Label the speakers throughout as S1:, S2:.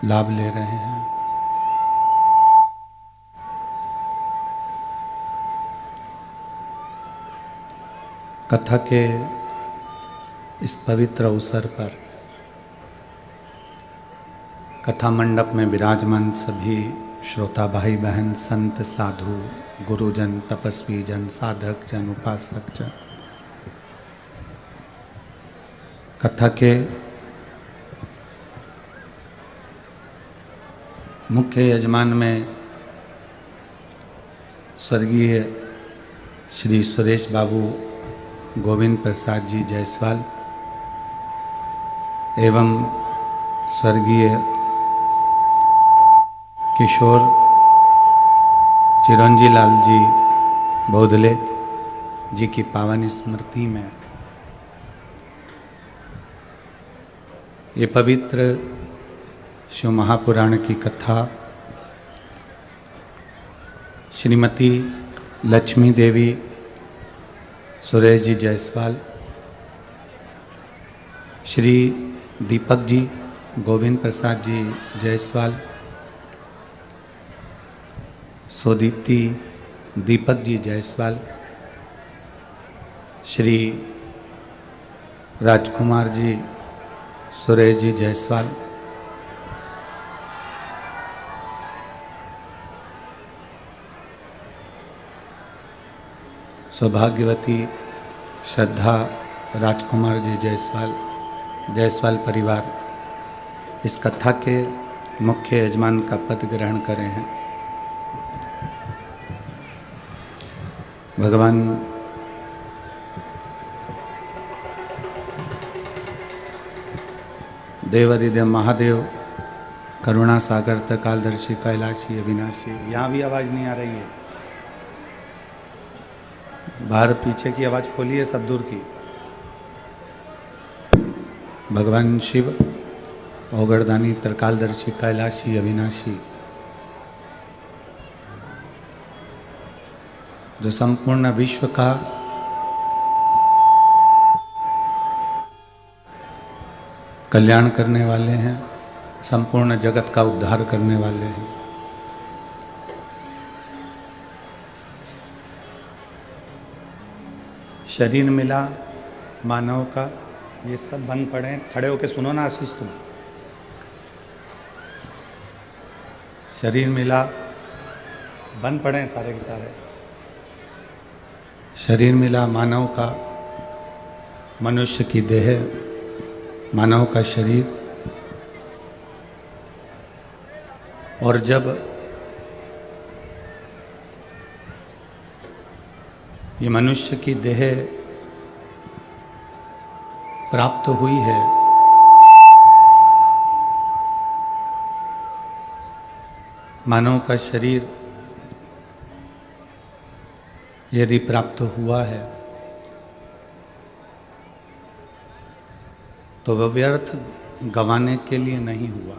S1: लाभ ले रहे हैं। कथा के इस पवित्र अवसर पर कथा मंडप में विराजमान सभी श्रोता भाई बहन, संत, साधु, गुरुजन, तपस्वी जन, साधक जन, उपासक जन, कथा के मुख्य यजमान में स्वर्गीय श्री सुरेश बाबू गोविंद प्रसाद जी जायसवाल एवं स्वर्गीय किशोर चिरंजी लाल जी बौधले जी की पावन स्मृति में ये पवित्र शिव महापुराण की कथा श्रीमती लक्ष्मी देवी सुरेश जी जायसवाल, श्री दीपक जी गोविंद प्रसाद जी जायसवाल, सोदीप्ति दीपक जी जायसवाल, श्री राजकुमार जी सुरेश जी जायसवाल, सौभाग्यवती श्रद्धा राजकुमार जी जायसवाल परिवार इस कथा के मुख्य यजमान का पद ग्रहण करे हैं। भगवान देवादिदेव महादेव, करुणा सागर, त्रिकालदर्शी, कैलाशी, अविनाशी। यहाँ भी आवाज़ नहीं आ रही है, बाहर पीछे की आवाज़ खोलिए, सब दूर की। भगवान शिव ओगरदानी, त्रिकालदर्शी, कैलाशी, अविनाशी, जो संपूर्ण विश्व का कल्याण करने वाले हैं, संपूर्ण जगत का उद्धार करने वाले हैं। शरीर मिला मानव का, ये सब बंद पड़े, खड़े होके सुनो ना आशीष तुम। शरीर मिला, बंद पड़े सारे के सारे। शरीर मिला मानव का, मनुष्य की देह, मानव का शरीर, और जब ये मनुष्य की देह प्राप्त हुई है, मानव का शरीर यदि प्राप्त हुआ है तो वह व्यर्थ गंवाने के लिए नहीं हुआ।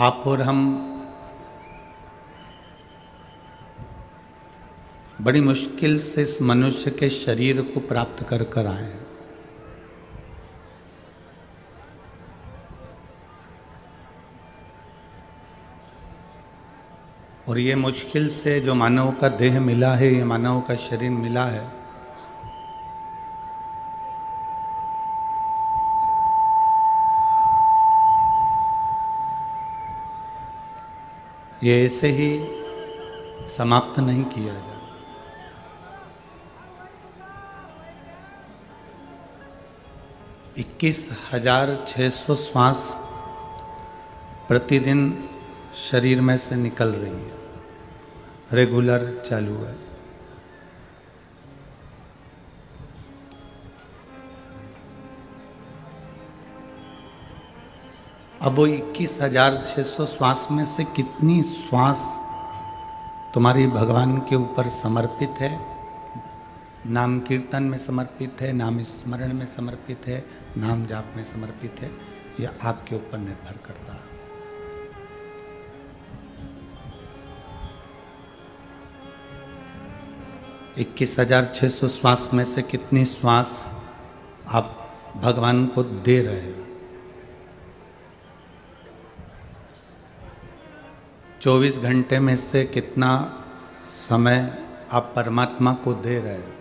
S1: आप और हम बड़ी मुश्किल से इस मनुष्य के शरीर को प्राप्त कर कर आए हैं। और ये मुश्किल से जो मानव का देह मिला है, ये मानव का शरीर मिला है, ये ऐसे ही समाप्त नहीं किया जाए। 21,600 श्वास प्रतिदिन शरीर में से निकल रही है, रेगुलर चालू है। अब वो 21,600 श्वास में से कितनी श्वास तुम्हारी भगवान के ऊपर समर्पित है, नाम कीर्तन में समर्पित है, नाम स्मरण में समर्पित है, नाम जाप में समर्पित है, यह आपके ऊपर निर्भर करता है। 21,600 श्वास में से कितनी श्वास आप भगवान को दे रहे हो? 24 घंटे में से कितना समय आप परमात्मा को दे रहे हो?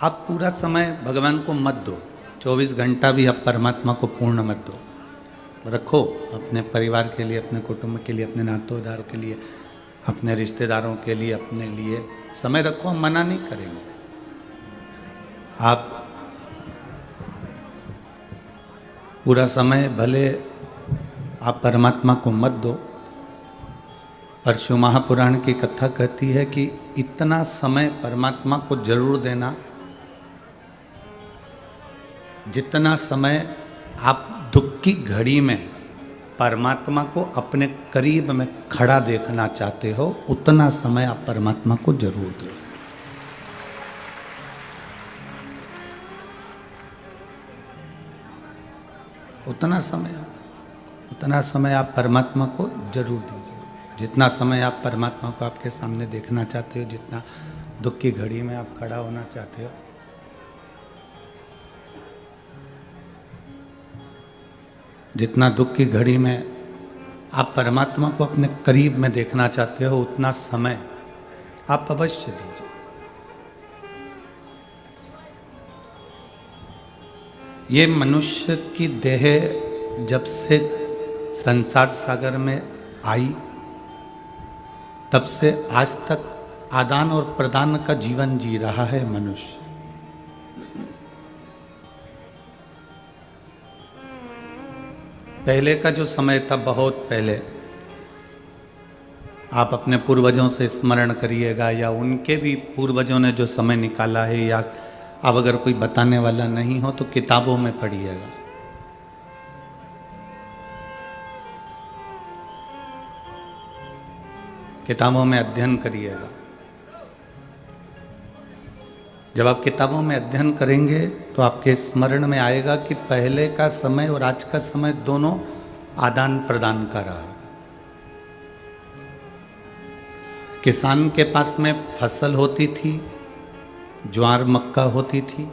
S1: आप पूरा समय भगवान को मत दो, 24 घंटा भी आप परमात्मा को पूर्ण मत दो। रखो अपने परिवार के लिए, अपने कुटुंब के लिए, अपने नातेदारों के लिए, अपने रिश्तेदारों के लिए, अपने लिए समय रखो, हम मना नहीं करेंगे। आप पूरा समय भले आप परमात्मा को मत दो, पर शिव महापुराण की कथा कहती है कि इतना समय परमात्मा को जरूर देना जितना समय आप दुख की घड़ी में परमात्मा को अपने करीब में खड़ा देखना चाहते हो, उतना समय आप परमात्मा को जरूर दो। उतना समय आप परमात्मा को जरूर दीजिए। जितना समय आप परमात्मा को आपके सामने देखना चाहते हो, जितना दुख की घड़ी में आप खड़ा होना चाहते हो, जितना दुख की घड़ी में आप परमात्मा को अपने करीब में देखना चाहते हो, उतना समय आप अवश्य दीजिए। ये मनुष्य की देह जब से संसार सागर में आई, तब से आज तक आदान और प्रदान का जीवन जी रहा है मनुष्य। पहले का जो समय था, बहुत पहले, आप अपने पूर्वजों से स्मरण करिएगा या उनके भी पूर्वजों ने जो समय निकाला है, या अब अगर कोई बताने वाला नहीं हो तो किताबों में पढ़िएगा। किताबों में अध्ययन करिएगा। जब आप किताबों में अध्ययन करेंगे तो आपके स्मरण में आएगा कि पहले का समय और आज का समय दोनों आदान प्रदान का रहा। किसान के पास में फसल होती थी, ज्वार मक्का होती थी।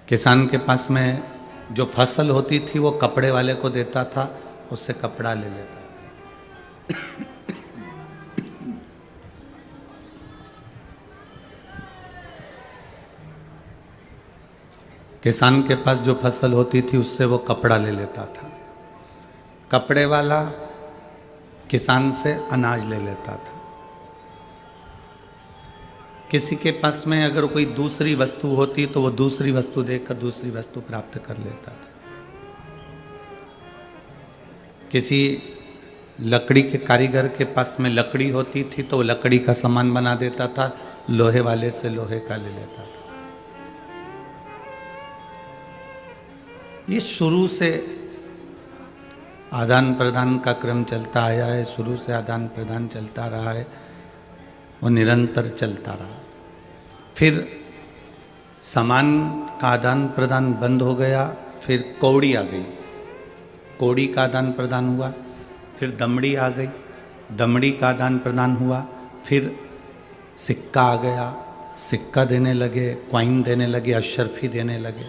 S1: किसान के पास में जो फसल होती थी वो कपड़े वाले को देता था, उससे कपड़ा ले लेता था। किसान के पास जो फसल होती थी उससे वो कपड़ा ले लेता था। कपड़े वाला किसान से अनाज ले लेता था। किसी के पास में अगर कोई दूसरी वस्तु होती तो वो दूसरी वस्तु देकर दूसरी वस्तु प्राप्त कर लेता था। किसी लकड़ी के कारीगर के पास में लकड़ी होती थी तो वो लकड़ी का सामान बना देता था, लोहे वाले से लोहे का ले लेता था। ये शुरू से आदान प्रदान का क्रम चलता आया है, शुरू से आदान प्रदान चलता रहा है, वो निरंतर चलता रहा। फिर सामान का आदान प्रदान बंद हो गया, फिर कौड़ी आ गई, कौड़ी का आदान प्रदान हुआ। फिर दमड़ी आ गई, दमड़ी का आदान प्रदान हुआ। फिर सिक्का आ गया, सिक्का देने लगे, क्वाइन देने लगे, अशरफी देने लगे।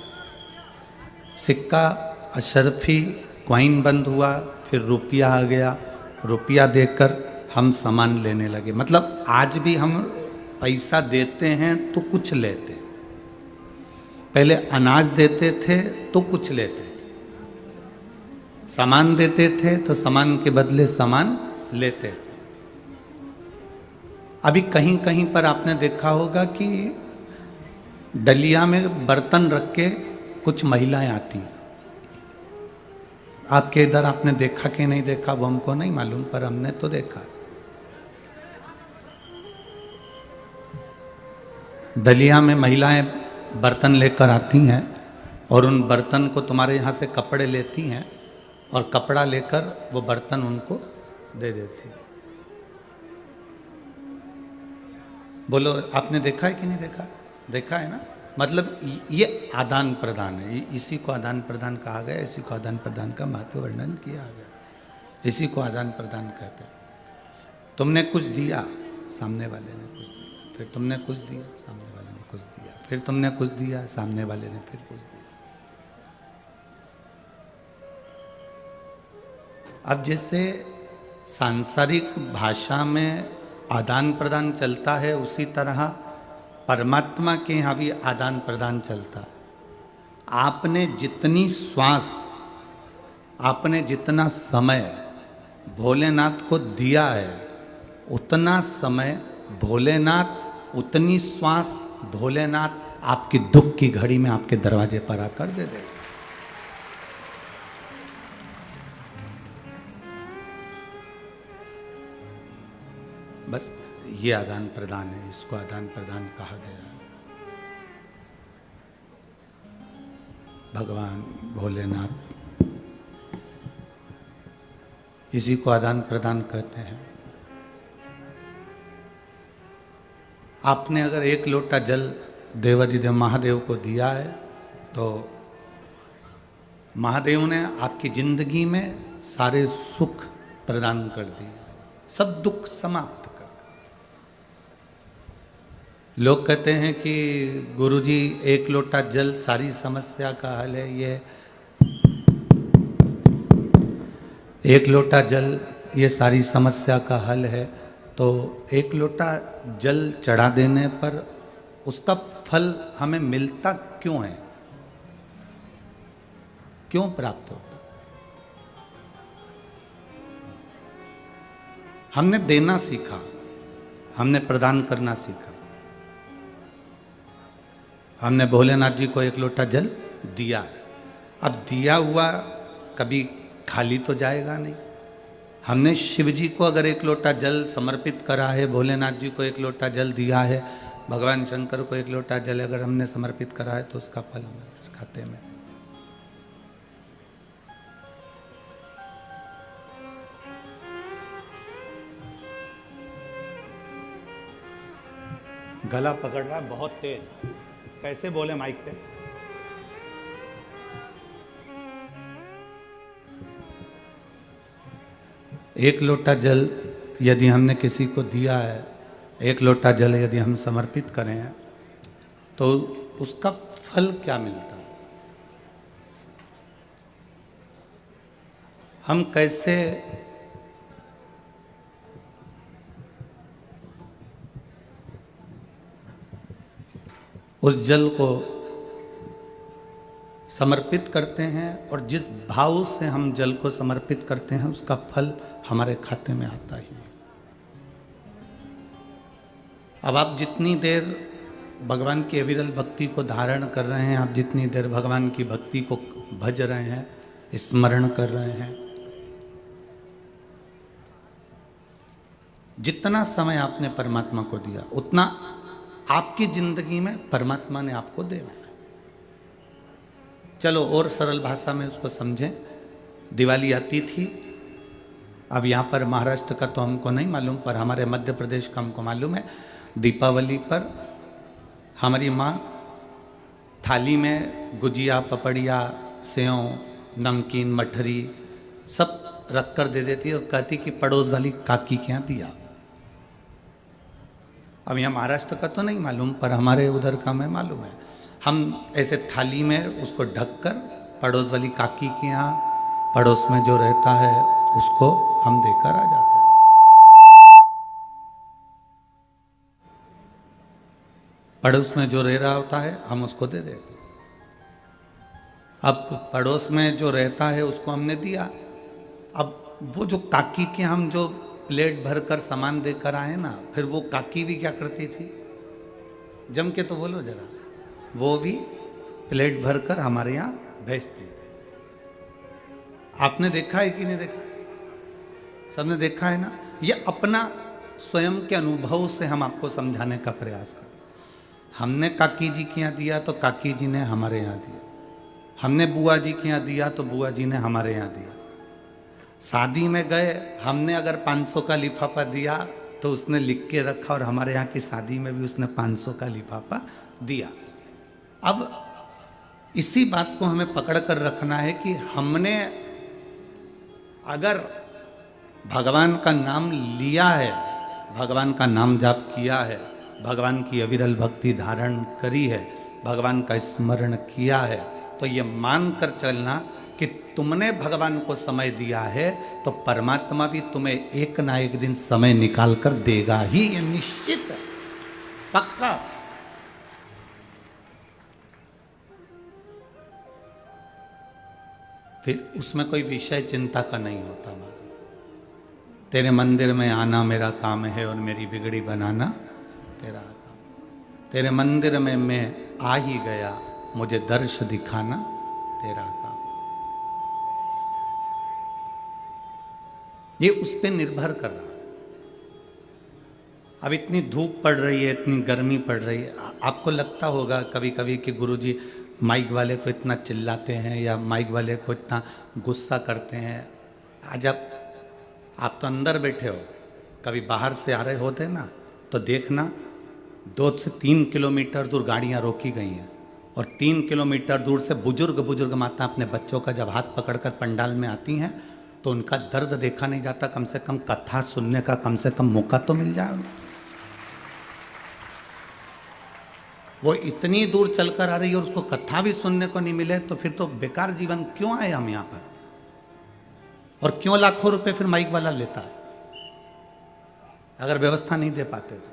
S1: सिक्का, अशरफी, क्वाइन बंद हुआ, फिर रुपया आ गया, रुपया देकर हम सामान लेने लगे। मतलब आज भी हम पैसा देते हैं तो कुछ लेते हैं। पहले अनाज देते थे तो कुछ लेते थे, सामान देते थे तो सामान के बदले सामान लेते थे। अभी कहीं कहीं पर आपने देखा होगा कि डलिया में बर्तन रख के कुछ महिलाएं आती हैं। आपके इधर आपने देखा कि नहीं देखा वो हमको नहीं मालूम, पर हमने तो देखा। डलिया में महिलाएं बर्तन लेकर आती हैं और उन बर्तन को तुम्हारे यहाँ से कपड़े लेती हैं और कपड़ा लेकर वो बर्तन उनको दे देती है। बोलो, आपने देखा है कि नहीं देखा? देखा है ना? मतलब ये आदान प्रदान है, इसी को आदान प्रदान कहा गया, इसी को आदान प्रदान का महत्व वर्णन किया गया, इसी को आदान प्रदान कहते हैं। तुमने कुछ दिया, सामने वाले ने कुछ दिया, फिर तुमने कुछ दिया, सामने वाले ने कुछ दिया, फिर तुमने कुछ दिया, सामने वाले ने फिर कुछ दिया। अब जैसे सांसारिक भाषा में आदान प्रदान चलता है, उसी तरह परमात्मा के यहाँ भी आदान प्रदान चलता है। आपने जितनी श्वास, आपने जितना समय भोलेनाथ को दिया है, उतना समय भोलेनाथ, उतनी श्वास भोलेनाथ आपकी दुख की घड़ी में आपके दरवाजे पर आकर दे देगा। बस ये आदान प्रदान है, इसको आदान प्रदान कहा गया है। भगवान भोलेनाथ, इसी को आदान प्रदान कहते हैं। आपने अगर एक लोटा जल देवाधिदेव महादेव को दिया है तो महादेव ने आपकी जिंदगी में सारे सुख प्रदान कर दिए, सब दुख समाप्त कर। लोग कहते हैं कि गुरुजी एक लोटा जल सारी समस्या का हल है, ये एक लोटा जल ये सारी समस्या का हल है। तो एक लोटा जल चढ़ा देने पर उसका फल हमें मिलता क्यों है, क्यों प्राप्त होता? हमने देना सीखा, हमने प्रदान करना सीखा। हमने भोलेनाथ जी को एक लोटा जल दिया है, अब दिया हुआ कभी खाली तो जाएगा नहीं। हमने शिव जी को अगर एक लोटा जल समर्पित करा है, भोलेनाथ जी को एक लोटा जल दिया है, भगवान शंकर को एक लोटा जल अगर हमने समर्पित करा है, तो उसका फल हमारे खाते में। गला पकड़ रहा है बहुत तेज, कैसे बोले माइक पे? एक लोटा जल यदि हमने किसी को दिया है, एक लोटा जल यदि हम समर्पित करें तो उसका फल क्या मिलता है? हम कैसे उस जल को समर्पित करते हैं, और जिस भाव से हम जल को समर्पित करते हैं उसका फल हमारे खाते में आता ही है। अब आप जितनी देर भगवान की अविरल भक्ति को धारण कर रहे हैं, आप जितनी देर भगवान की भक्ति को भज रहे हैं, स्मरण कर रहे हैं, जितना समय आपने परमात्मा को दिया उतना आपकी जिंदगी में परमात्मा ने आपको देना है। चलो और सरल भाषा में उसको समझें। दिवाली आती थी, अब यहाँ पर महाराष्ट्र का तो हमको नहीं मालूम, पर हमारे मध्य प्रदेश का हमको मालूम है। दीपावली पर हमारी माँ थाली में गुजिया, पपड़िया, सेव, नमकीन, मठरी सब रख कर दे देती है और कहती कि पड़ोस वाली काकी के यहाँ दिया। अब यहाँ महाराष्ट्र का तो नहीं मालूम, पर हमारे उधर का मैं मालूम है। हम ऐसे थाली में उसको ढककर पड़ोस वाली काकी के यहाँ, पड़ोस में जो रहता है उसको हम देकर आ जाते हैं। पड़ोस में जो रह रहा होता है हम उसको दे देते हैं। अब पड़ोस में जो रहता है उसको हमने दिया। अब वो जो काकी के हम जो प्लेट भरकर सामान देकर आए ना, फिर वो काकी भी क्या करती थी, जम के तो बोलो जरा, वो भी प्लेट भरकर हमारे यहाँ भेजती थी। आपने देखा है कि नहीं देखा? सबने देखा है ना। ये अपना स्वयं के अनुभव से हम आपको समझाने का प्रयास कर। हमने काकी जी के यहाँ दिया तो काकी जी ने हमारे यहाँ दिया, हमने बुआ जी के यहाँ दिया तो बुआ जी ने हमारे यहाँ दिया। शादी में गए, हमने अगर 500 का लिफाफा दिया तो उसने लिख के रखा और हमारे यहाँ की शादी में भी उसने 500 का लिफाफा दिया। अब इसी बात को हमें पकड़ कर रखना है कि हमने अगर भगवान का नाम लिया है, भगवान का नाम जाप किया है, भगवान की अविरल भक्ति धारण करी है, भगवान का स्मरण किया है, तो ये मान कर चलना कि तुमने भगवान को समय दिया है तो परमात्मा भी तुम्हें एक ना एक दिन समय निकाल कर देगा ही, ये निश्चित है, पक्का। फिर उसमें कोई विषय चिंता का नहीं होता। हमारा तेरे मंदिर में आना मेरा काम है और मेरी बिगड़ी बनाना तेरा काम। तेरे मंदिर में मैं आ ही गया, मुझे दर्श दिखाना तेरा काम। ये उस पर निर्भर कर रहा है। अब इतनी धूप पड़ रही है, इतनी गर्मी पड़ रही है, आपको लगता होगा कभी कभी कि गुरुजी माइक वाले को इतना चिल्लाते हैं या माइक वाले को इतना गुस्सा करते हैं। आज आप तो अंदर बैठे हो, कभी बाहर से आ रहे होते ना तो देखना 2 से 3 किलोमीटर दूर गाड़ियां रोकी गई हैं और 3 किलोमीटर दूर से बुजुर्ग माता अपने बच्चों का जब हाथ पकड़कर पंडाल में आती हैं तो उनका दर्द देखा नहीं जाता। कम से कम कथा सुनने का कम से कम मौका तो मिल जाए। वो इतनी दूर चलकर आ रही है और उसको कथा भी सुनने को नहीं मिले तो फिर तो बेकार जीवन क्यों आए हम यहाँ पर, और क्यों लाखों रुपए फिर माइक वाला लेता है अगर व्यवस्था नहीं दे पाते तो।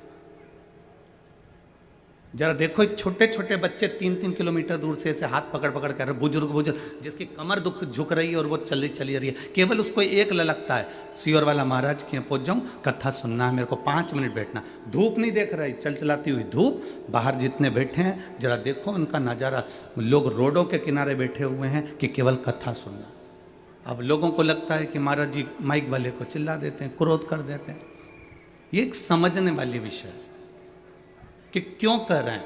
S1: जरा देखो छोटे छोटे बच्चे 3-3 किलोमीटर दूर से ऐसे हाथ पकड़ पकड़ कर, बुजुर्ग जिसकी कमर दुख झुक रही है और वो चली रही है, केवल उसको एक ललकता है सियोर वाला महाराज के यहाँ पहुंच जाऊं, कथा सुनना है, मेरे को 5 मिनट बैठना। धूप नहीं देख रही, चलती हुई धूप, बाहर जितने बैठे हैं जरा देखो उनका नज़ारा, लोग रोडों के किनारे बैठे हुए हैं कि केवल कथा सुनना। अब लोगों को लगता है कि महाराज जी माइक वाले को चिल्ला देते हैं, क्रोध कर देते हैं। ये एक समझने वाली विषय है कि क्यों कर रहे हैं।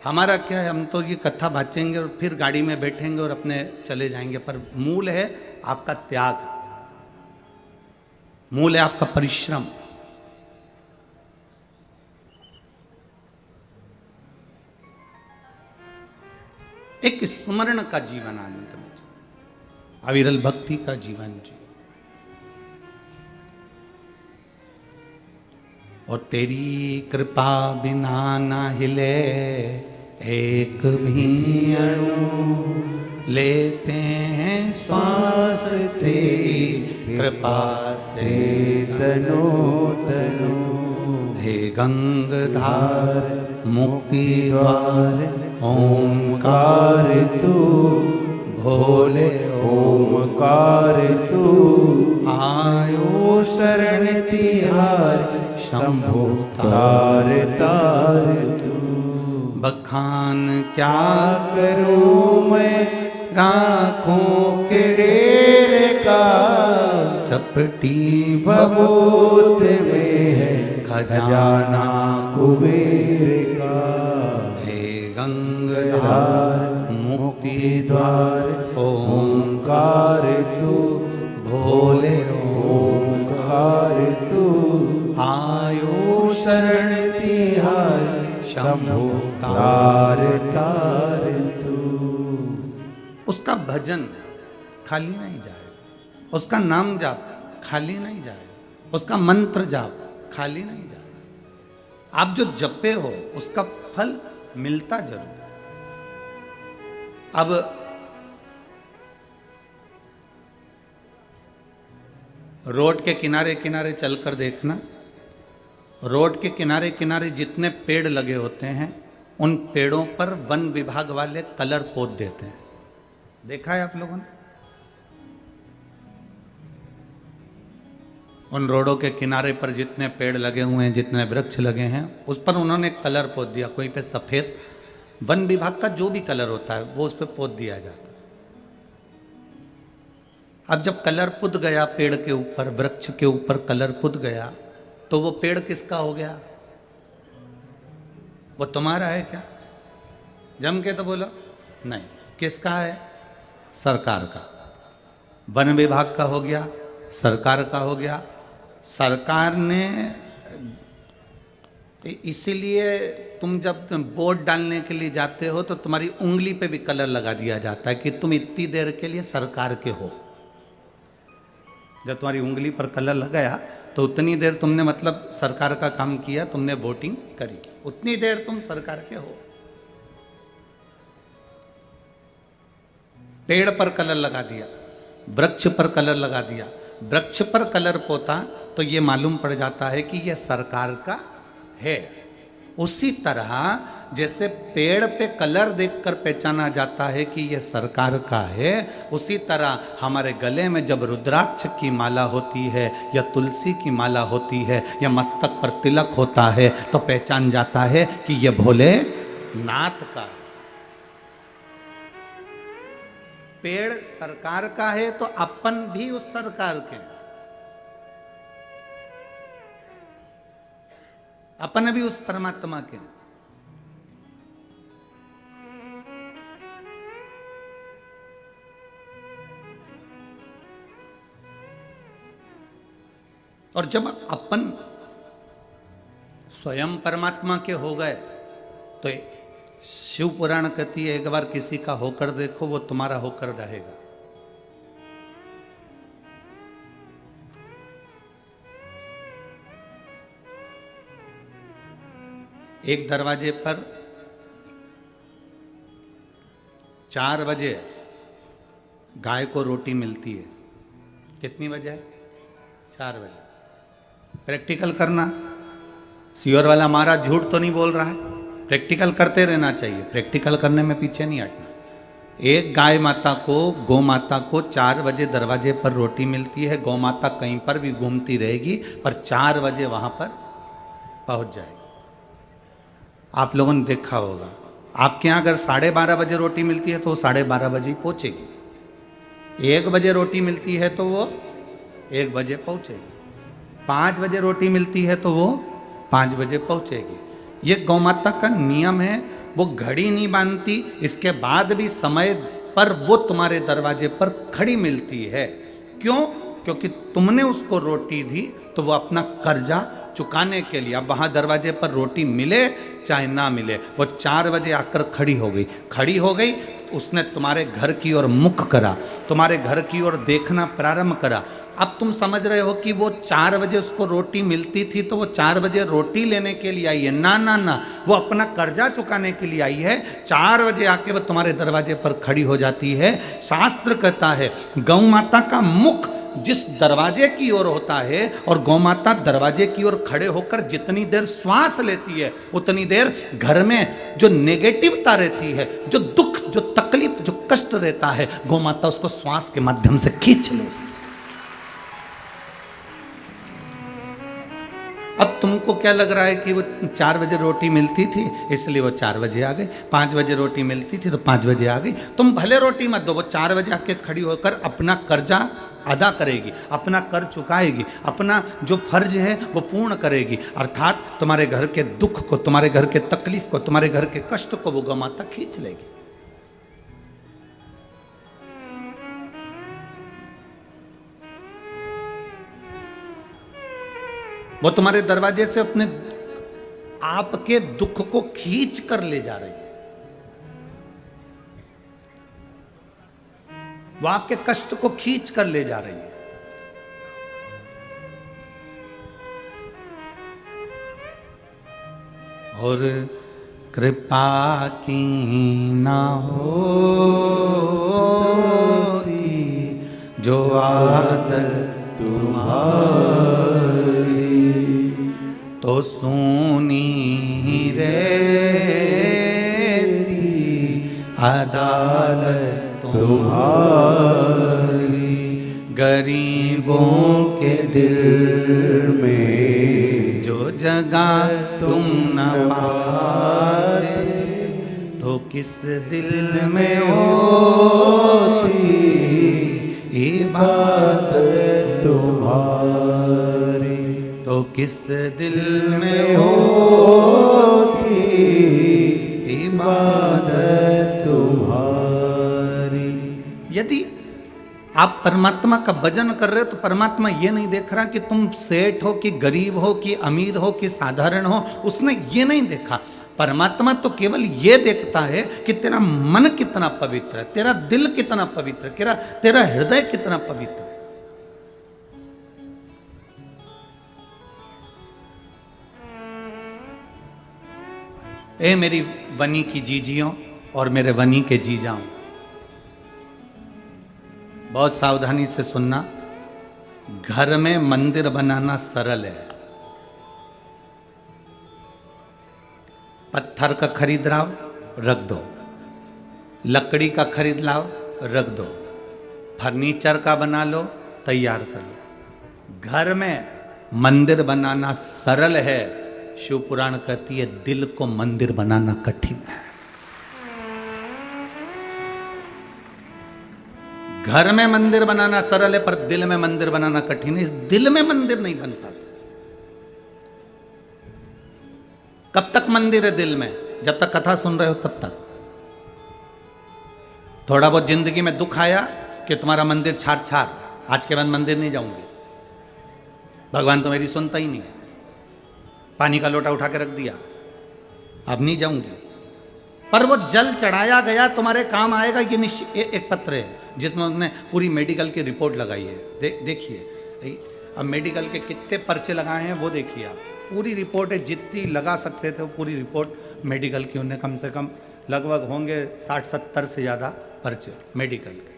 S1: हमारा क्या है, हम तो ये कथा बाँचेंगे और फिर गाड़ी में बैठेंगे और अपने चले जाएंगे, पर मूल है आपका त्याग, मूल है आपका परिश्रम। एक स्मरण का जीवन आनंद में, अविरल भक्ति का जीवन जी। और तेरी कृपा बिना ना हिले एक भी अणु, लेते हैं श्वास तेरी कृपा से तनो तनो। हे गंगाधार मुक्ति द्वार ओंकार तू, भोले ओंकार तू, आयो शरण तिहार शंभो तार तार तू। बखान क्या करूं मैं राखों के डेरे का, चपटी भभूत में है खजाना कुबेर का। हे गंगाधार मुक्ति द्वार ओंकार तू, भोले ओंकार तू, आयो शरण तिहार शंभो तार तार तू। उसका भजन खाली नहीं जाएगा, उसका नाम जाप खाली नहीं जाएगा, उसका मंत्र जाप खाली नहीं जाएगा। आप जो जपे हो उसका फल मिलता जरूर। अब रोड के किनारे किनारे चलकर देखना, रोड के किनारे किनारे जितने पेड़ लगे होते हैं उन पेड़ों पर वन विभाग वाले कलर पोत देते हैं। देखा है आप लोगों ने? उन रोडों के किनारे पर जितने पेड़ लगे हुए हैं, जितने वृक्ष लगे हैं, उस पर उन्होंने कलर पोत दिया। कोई पे सफेद, वन विभाग का जो भी कलर होता है वो उस पर पोत दिया जाता है। अब जब कलर पुत गया पेड़ के ऊपर, वृक्ष के ऊपर कलर पुत गया, तो वो पेड़ किसका हो गया? वो तुम्हारा है क्या? जम के तो बोलो नहीं। किसका है? सरकार का। वन विभाग का हो गया, सरकार का हो गया। सरकार ने इसीलिए तुम जब बोर्ड डालने के लिए जाते हो तो तुम्हारी उंगली पे भी कलर लगा दिया जाता है कि तुम इतनी देर के लिए सरकार के हो। जब तुम्हारी उंगली पर कलर लगाया तो उतनी देर तुमने मतलब सरकार का काम किया, तुमने वोटिंग करी, उतनी देर तुम सरकार के हो। पेड़ पर कलर लगा दिया, वृक्ष पर कलर लगा दिया, वृक्ष पर कलर पोता तो ये मालूम पड़ जाता है कि यह सरकार का है। उसी तरह जैसे पेड़ पे कलर देखकर पहचाना जाता है कि यह सरकार का है, उसी तरह हमारे गले में जब रुद्राक्ष की माला होती है या तुलसी की माला होती है या मस्तक पर तिलक होता है तो पहचान जाता है कि यह भोले नाथ का है। पेड़ सरकार का है तो अपन भी उस सरकार के, अपन भी उस परमात्मा के। और जब अपन स्वयं परमात्मा के हो गए तो शिव पुराण कहती है एक बार किसी का होकर देखो वो तुम्हारा होकर रहेगा। एक दरवाजे पर 4 बजे गाय को रोटी मिलती है। कितनी बजे है? 4 बजे। प्रैक्टिकल करना। सियोर वाला महाराज झूठ तो नहीं बोल रहा है, प्रैक्टिकल करते रहना चाहिए, प्रैक्टिकल करने में पीछे नहीं हटना। एक गाय माता को, गौ माता को 4 बजे दरवाजे पर रोटी मिलती है। गौ माता कहीं पर भी घूमती रहेगी पर 4 बजे वहां पर पहुंच जाएगी। आप लोगों ने देखा होगा, आपके यहाँ अगर 12:30 बजे रोटी मिलती है तो वो 12:30 बजे ही पहुंचेगी। 1 बजे रोटी मिलती है तो वो 1 बजे पहुंचेगी। 5 बजे रोटी मिलती है तो वो 5 बजे पहुंचेगी। ये गौ माता का नियम है, वो घड़ी नहीं बांधती, इसके बाद भी समय पर वो तुम्हारे दरवाजे पर खड़ी मिलती है। क्यों? क्योंकि तुमने उसको रोटी दी तो वो अपना कर्जा चुकाने के लिए, अब वहाँ दरवाजे पर रोटी मिले चाहे ना मिले, वो 4 बजे आकर खड़ी हो गई। खड़ी हो गई, उसने तुम्हारे घर की ओर मुख करा, तुम्हारे घर की ओर देखना प्रारंभ करा। अब तुम समझ रहे हो कि वो 4 बजे उसको रोटी मिलती थी तो वो 4 बजे रोटी लेने के लिए आई है। ना ना ना, वो अपना कर्जा चुकाने के लिए आई है। 4 बजे आके वो तुम्हारे दरवाजे पर खड़ी हो जाती है। शास्त्र कहता है गौ माता का मुख जिस दरवाजे की ओर होता है और गौ माता दरवाजे की ओर खड़े होकर जितनी देर श्वास लेती है उतनी देर घर में जो नेगेटिवता रहती है, जो दुख, जो तकलीफ, जो कष्ट रहता है, गौ माता उसको श्वास के माध्यम से खींच लेती है। अब तुमको क्या लग रहा है कि वो 4 बजे रोटी मिलती थी इसलिए वो 4 बजे आ गई, 5 बजे रोटी मिलती थी तो 5 बजे आ गई। तुम भले रोटी मत दो, वो 4 बजे आके खड़ी होकर अपना कर्जा अदा करेगी, अपना कर चुकाएगी, अपना जो फर्ज है वो पूर्ण करेगी। अर्थात तुम्हारे घर के दुख को, तुम्हारे घर के तकलीफ को, तुम्हारे घर के कष्ट को वो गौ माता खींच लेगी। वो तुम्हारे दरवाजे से अपने आपके दुख को खींच कर ले जा रही है। वो आपके कष्ट को खींच कर ले जा रही है। और कृपा की ना होती जो आदत तुम्हारी तो सुनी रहती अदालत तुम्हारी। गरीबों के दिल में जो जगह तुम न पाए तो किस दिल में होती इबादत तुम्हारी, तो किस दिल में होती इबादत तुम्हारी। यदि आप परमात्मा का भजन कर रहे हो तो परमात्मा ये नहीं देख रहा कि तुम सेठ हो कि गरीब हो कि अमीर हो कि साधारण हो, उसने ये नहीं देखा। परमात्मा तो केवल ये देखता है कि तेरा मन कितना पवित्र है, तेरा दिल कितना पवित्र है, तेरा हृदय कितना पवित्र है। ए मेरी वनी की जीजियों और मेरे वनी के जीजाओं, बहुत सावधानी से सुनना। घर में मंदिर बनाना सरल है। पत्थर का खरीद लाओ, रख दो, लकड़ी का खरीद लाओ, रख दो, फर्नीचर का बना लो, तैयार कर लो। घर में मंदिर बनाना सरल है, शिव पुराण कहती है दिल को मंदिर बनाना कठिन है। घर में मंदिर बनाना सरल है पर दिल में मंदिर बनाना कठिन है। इस दिल में मंदिर नहीं बन पाता। कब तक मंदिर है दिल में? जब तक कथा सुन रहे हो तब तक। थोड़ा बहुत जिंदगी में दुख आया कि तुम्हारा मंदिर छार छार, आज के बाद मंदिर नहीं जाऊंगी, भगवान तो मेरी सुनता ही नहीं है, पानी का लोटा उठा के रख दिया, अब नहीं जाऊंगी। पर वो जल चढ़ाया गया तुम्हारे काम आएगा, ये निश्चित। एक पत्र है जिसमें उन्होंने पूरी मेडिकल की रिपोर्ट लगाई है। देखिए अब मेडिकल के कितने पर्चे लगाए हैं वो देखिए आप। पूरी रिपोर्ट है, जितनी लगा सकते थे वो पूरी रिपोर्ट मेडिकल की। उन्हें कम से कम लगभग होंगे 60-70 से ज़्यादा पर्चे मेडिकल के।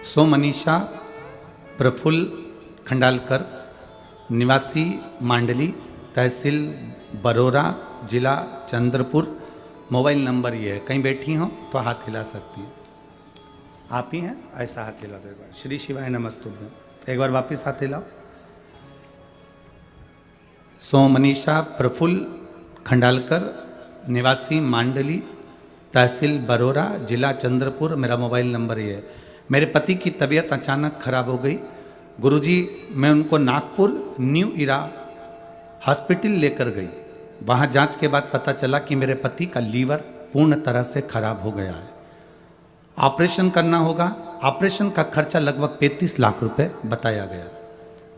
S1: सो मनीषा प्रफुल्ल खंडालकर, निवासी मांडली, तहसील बरोरा, जिला चंद्रपुर। मोबाइल नंबर ये है। कहीं बैठी हो तो हाथ हिला सकती हैं। आप ही हैं? ऐसा हाथ हिला दो एक बार। श्री शिवाय नमस्तुभ्यं। एक बार वापिस हाथ हिलाओ। सो मनीषा प्रफुल्ल खंडालकर, निवासी मांडली, तहसील बरोरा, जिला चंद्रपुर। मेरा मोबाइल नंबर ये है। मेरे पति की तबीयत अचानक खराब हो गई गुरुजी। मैं उनको नागपुर न्यू इरा हॉस्पिटल लेकर गई। वहाँ जांच के बाद पता चला कि मेरे पति का लीवर पूर्ण तरह से खराब हो गया है, ऑपरेशन करना होगा। ऑपरेशन का खर्चा लगभग 35 लाख रुपए बताया गया।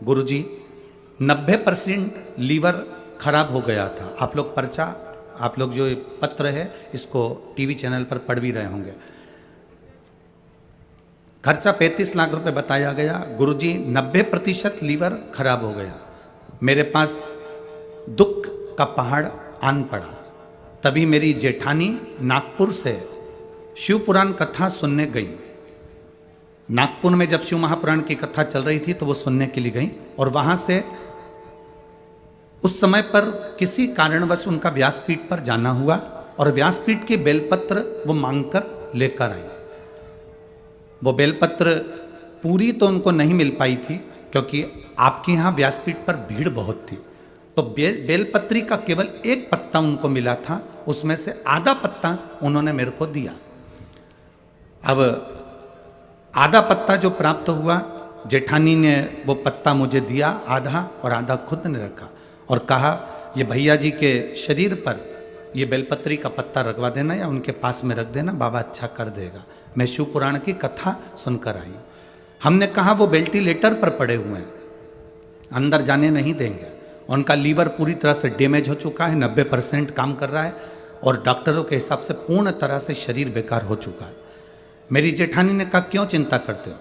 S1: गुरुजी 90% लीवर खराब हो गया था। आप लोग पर्चा, आप लोग जो पत्र है इसको टीवी चैनल पर पढ़ भी रहे होंगे। खर्चा 35 लाख रुपए बताया गया। गुरुजी 90% लीवर खराब हो गया। मेरे पास दुख का पहाड़ आन पड़ा। तभी मेरी जेठानी नागपुर से शिव पुराण कथा सुनने गई। नागपुर में जब शिव महापुराण की कथा चल रही थी तो वो सुनने के लिए गई और वहां से उस समय पर किसी कारणवश उनका व्यासपीठ पर जाना हुआ और व्यासपीठ के बेलपत्र वो मांगकर लेकर आई। वो बेलपत्र पूरी तो उनको नहीं मिल पाई थी क्योंकि आपके यहाँ व्यासपीठ पर भीड़ बहुत थी। तो बेलपत्री का केवल एक पत्ता उनको मिला था, उसमें से आधा पत्ता उन्होंने मेरे को दिया। अब आधा पत्ता जो प्राप्त हुआ, जेठानी ने वो पत्ता मुझे दिया आधा और आधा खुद ने रखा और कहा ये भैया जी के शरीर पर ये बेलपत्री का पत्ता रखवा देना या उनके पास में रख देना, बाबा अच्छा कर देगा। मैं शिव पुराण की कथा सुनकर आई। हमने कहा वो वेंटिलेटर पर पड़े हुए हैं, अंदर जाने नहीं देंगे। उनका लीवर पूरी तरह से डैमेज हो चुका है, 90% काम कर रहा है और डॉक्टरों के हिसाब से पूर्ण तरह से शरीर बेकार हो चुका है। मेरी जेठानी ने कहा क्यों चिंता करते हो?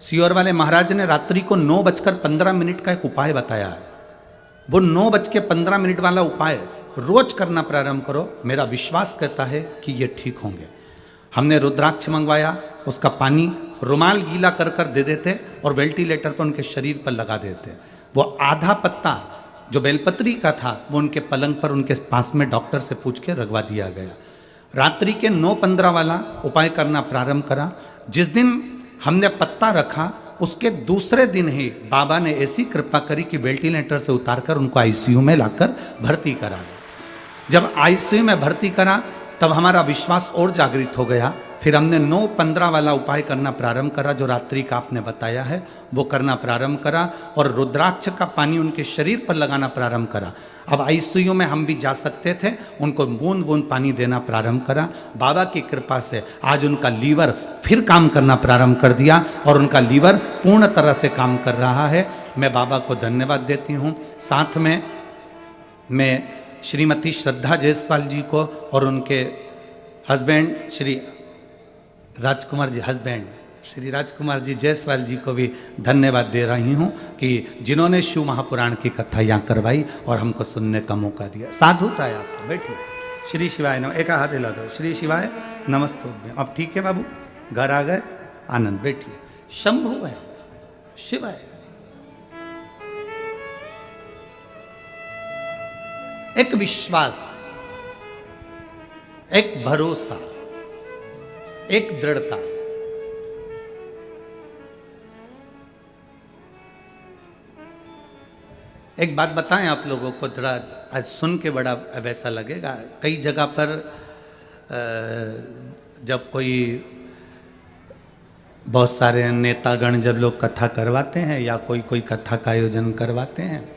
S1: सियोर वाले महाराज ने रात्रि को 9:15 का एक उपाय बताया है। वो 9:15 वाला उपाय रोज करना प्रारंभ करो, मेरा विश्वास कहता है कि ये ठीक होंगे। हमने रुद्राक्ष मंगवाया, उसका पानी रुमाल गीला कर कर दे देते और वेंटिलेटर पर उनके शरीर पर लगा देते। वो आधा पत्ता जो बेलपत्री का था वो उनके पलंग पर उनके पास में डॉक्टर से पूछ के रखवा दिया गया। रात्रि के 9:15 वाला उपाय करना प्रारंभ करा। जिस दिन हमने पत्ता रखा उसके दूसरे दिन ही बाबा ने ऐसी कृपा करी कि वेंटिलेटर से उतारकर उनको आईसीयू में लाकर भर्ती करा। जब आईसीयू में भर्ती करा तब हमारा विश्वास और जागृत हो गया। फिर हमने 9-15 वाला उपाय करना प्रारंभ करा, जो रात्रि का आपने बताया है वो करना प्रारंभ करा, और रुद्राक्ष का पानी उनके शरीर पर लगाना प्रारंभ करा। अब आईसीयू में हम भी जा सकते थे, उनको बूंद बूंद पानी देना प्रारंभ करा। बाबा की कृपा से आज उनका लीवर फिर काम करना प्रारंभ कर दिया और उनका लीवर पूर्ण तरह से काम कर रहा है। मैं बाबा को धन्यवाद देती हूँ। साथ में मैं श्रीमती श्रद्धा जायसवाल जी को और उनके हस्बैंड श्री राजकुमार जी जायसवाल जी को भी धन्यवाद दे रही हूँ कि जिन्होंने शिव महापुराण की कथा यहाँ करवाई और हमको सुनने का मौका दिया। साधुता है आपको, बैठिए। श्री शिवाय नमः, एक हाथ हिला दो। श्री शिवाय नमस्ते। अब ठीक है बाबू, घर आ गए, आनंद, बैठिए। शंभु है, शिव है। एक विश्वास, एक भरोसा, एक दृढ़ता। एक बात बताएं आप लोगों को, थोड़ा आज सुन के बड़ा वैसा लगेगा। कई जगह पर जब कोई बहुत सारे नेतागण जब लोग कथा करवाते हैं या कोई कथा का आयोजन करवाते हैं,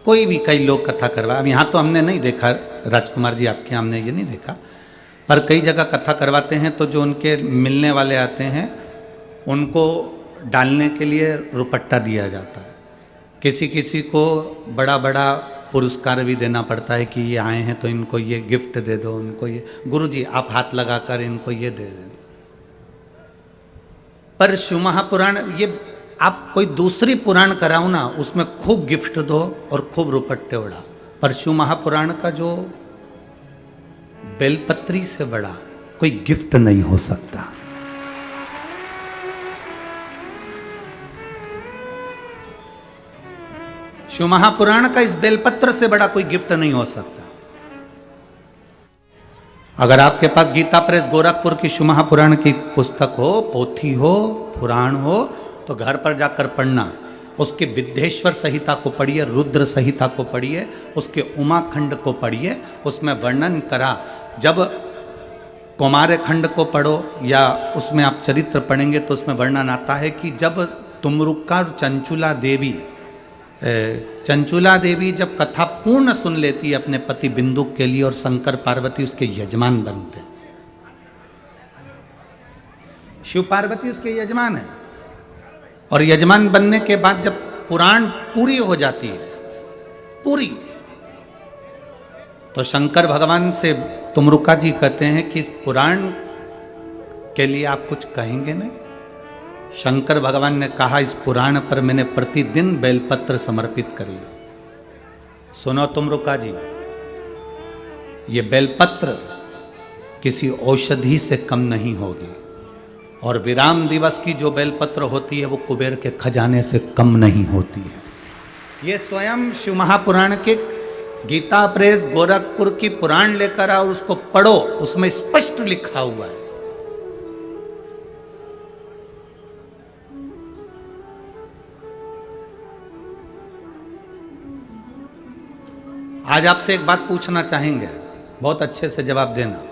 S1: कोई भी कई लोग कथा करवा, अब यहाँ तो हमने नहीं देखा राजकुमार जी, आपके हमने ये नहीं देखा, पर कई जगह कथा करवाते हैं तो जो उनके मिलने वाले आते हैं उनको डालने के लिए रुपट्टा दिया जाता है। किसी किसी को बड़ा बड़ा पुरस्कार भी देना पड़ता है कि ये आए हैं तो इनको ये गिफ्ट दे दो, उनको ये, गुरुजी आप हाथ लगाकर इनको ये दे दें। पर शिव महापुराण, ये आप कोई दूसरी पुराण कराओ ना, उसमें खूब गिफ्ट दो और खूब रुपट्टे उड़ा, पर शिव महापुराण का जो बेलपत्री से बड़ा कोई गिफ्ट नहीं हो सकता। शिव महापुराण का इस बेलपत्र से बड़ा कोई गिफ्ट नहीं हो सकता। अगर आपके पास गीता प्रेस गोरखपुर की शिव महापुराण की पुस्तक हो, पोथी हो, पुराण हो, तो घर पर जाकर पढ़ना। उसके विद्येश्वर संहिता को पढ़िए, रुद्र संहिता को पढ़िए, उसके उमाखंड को पढ़िए। उसमें वर्णन करा, जब कौमार खंड को पढ़ो या उसमें आप चरित्र पढ़ेंगे तो उसमें वर्णन आता है कि जब तुमरुक्का और चंचुला देवी जब कथा पूर्ण सुन लेती है अपने पति बिंदुक के लिए और शंकर पार्वती उसके यजमान बनते हैं। शिव पार्वती उसके यजमान है, और यजमान बनने के बाद जब पुराण पूरी हो जाती है, पूरी, तो शंकर भगवान से तुमरुका जी कहते हैं कि इस पुराण के लिए आप कुछ कहेंगे नहीं? शंकर भगवान ने कहा, इस पुराण पर मैंने प्रतिदिन बेलपत्र समर्पित करी। सुनो तुमरुका जी, ये बेलपत्र किसी औषधि से कम नहीं होगी, और विराम दिवस की जो बेलपत्र होती है वो कुबेर के खजाने से कम नहीं होती है। ये स्वयं शिव महापुराण के गीता प्रेस गोरखपुर की पुराण लेकर आओ, उसको पढ़ो, उसमें स्पष्ट लिखा हुआ है। आज आपसे एक बात पूछना चाहेंगे, बहुत अच्छे से जवाब देना।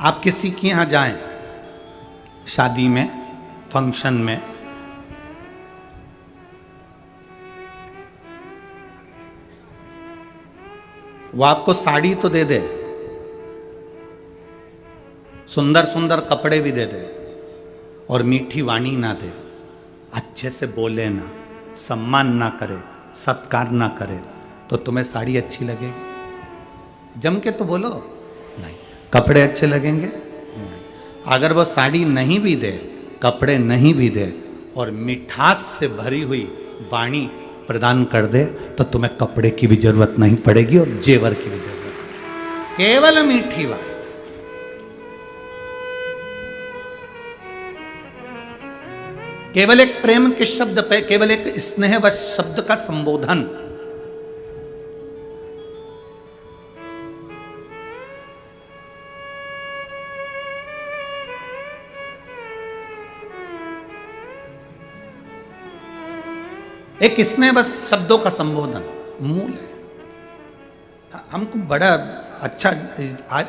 S1: आप किसी के यहां जाएं, शादी में, फंक्शन में, वो आपको साड़ी तो दे दे, सुंदर सुंदर कपड़े भी दे दे, और मीठी वाणी ना दे, अच्छे से बोले ना, सम्मान ना करे, सत्कार ना करे, तो तुम्हें साड़ी अच्छी लगेगी? जम के तो बोलो। नहीं। कपड़े अच्छे लगेंगे? नहीं। अगर वो साड़ी नहीं भी दे, कपड़े नहीं भी दे, और मिठास से भरी हुई वाणी प्रदान कर दे, तो तुम्हें कपड़े की भी जरूरत नहीं पड़ेगी और जेवर की भी जरूरत नहीं, केवल मीठी वाणी। केवल एक प्रेम के शब्द पे, केवल एक स्नेहवश शब्द का संबोधन। एक स्नेह बस शब्दों का संबोधन मूल है। हमको बड़ा अच्छा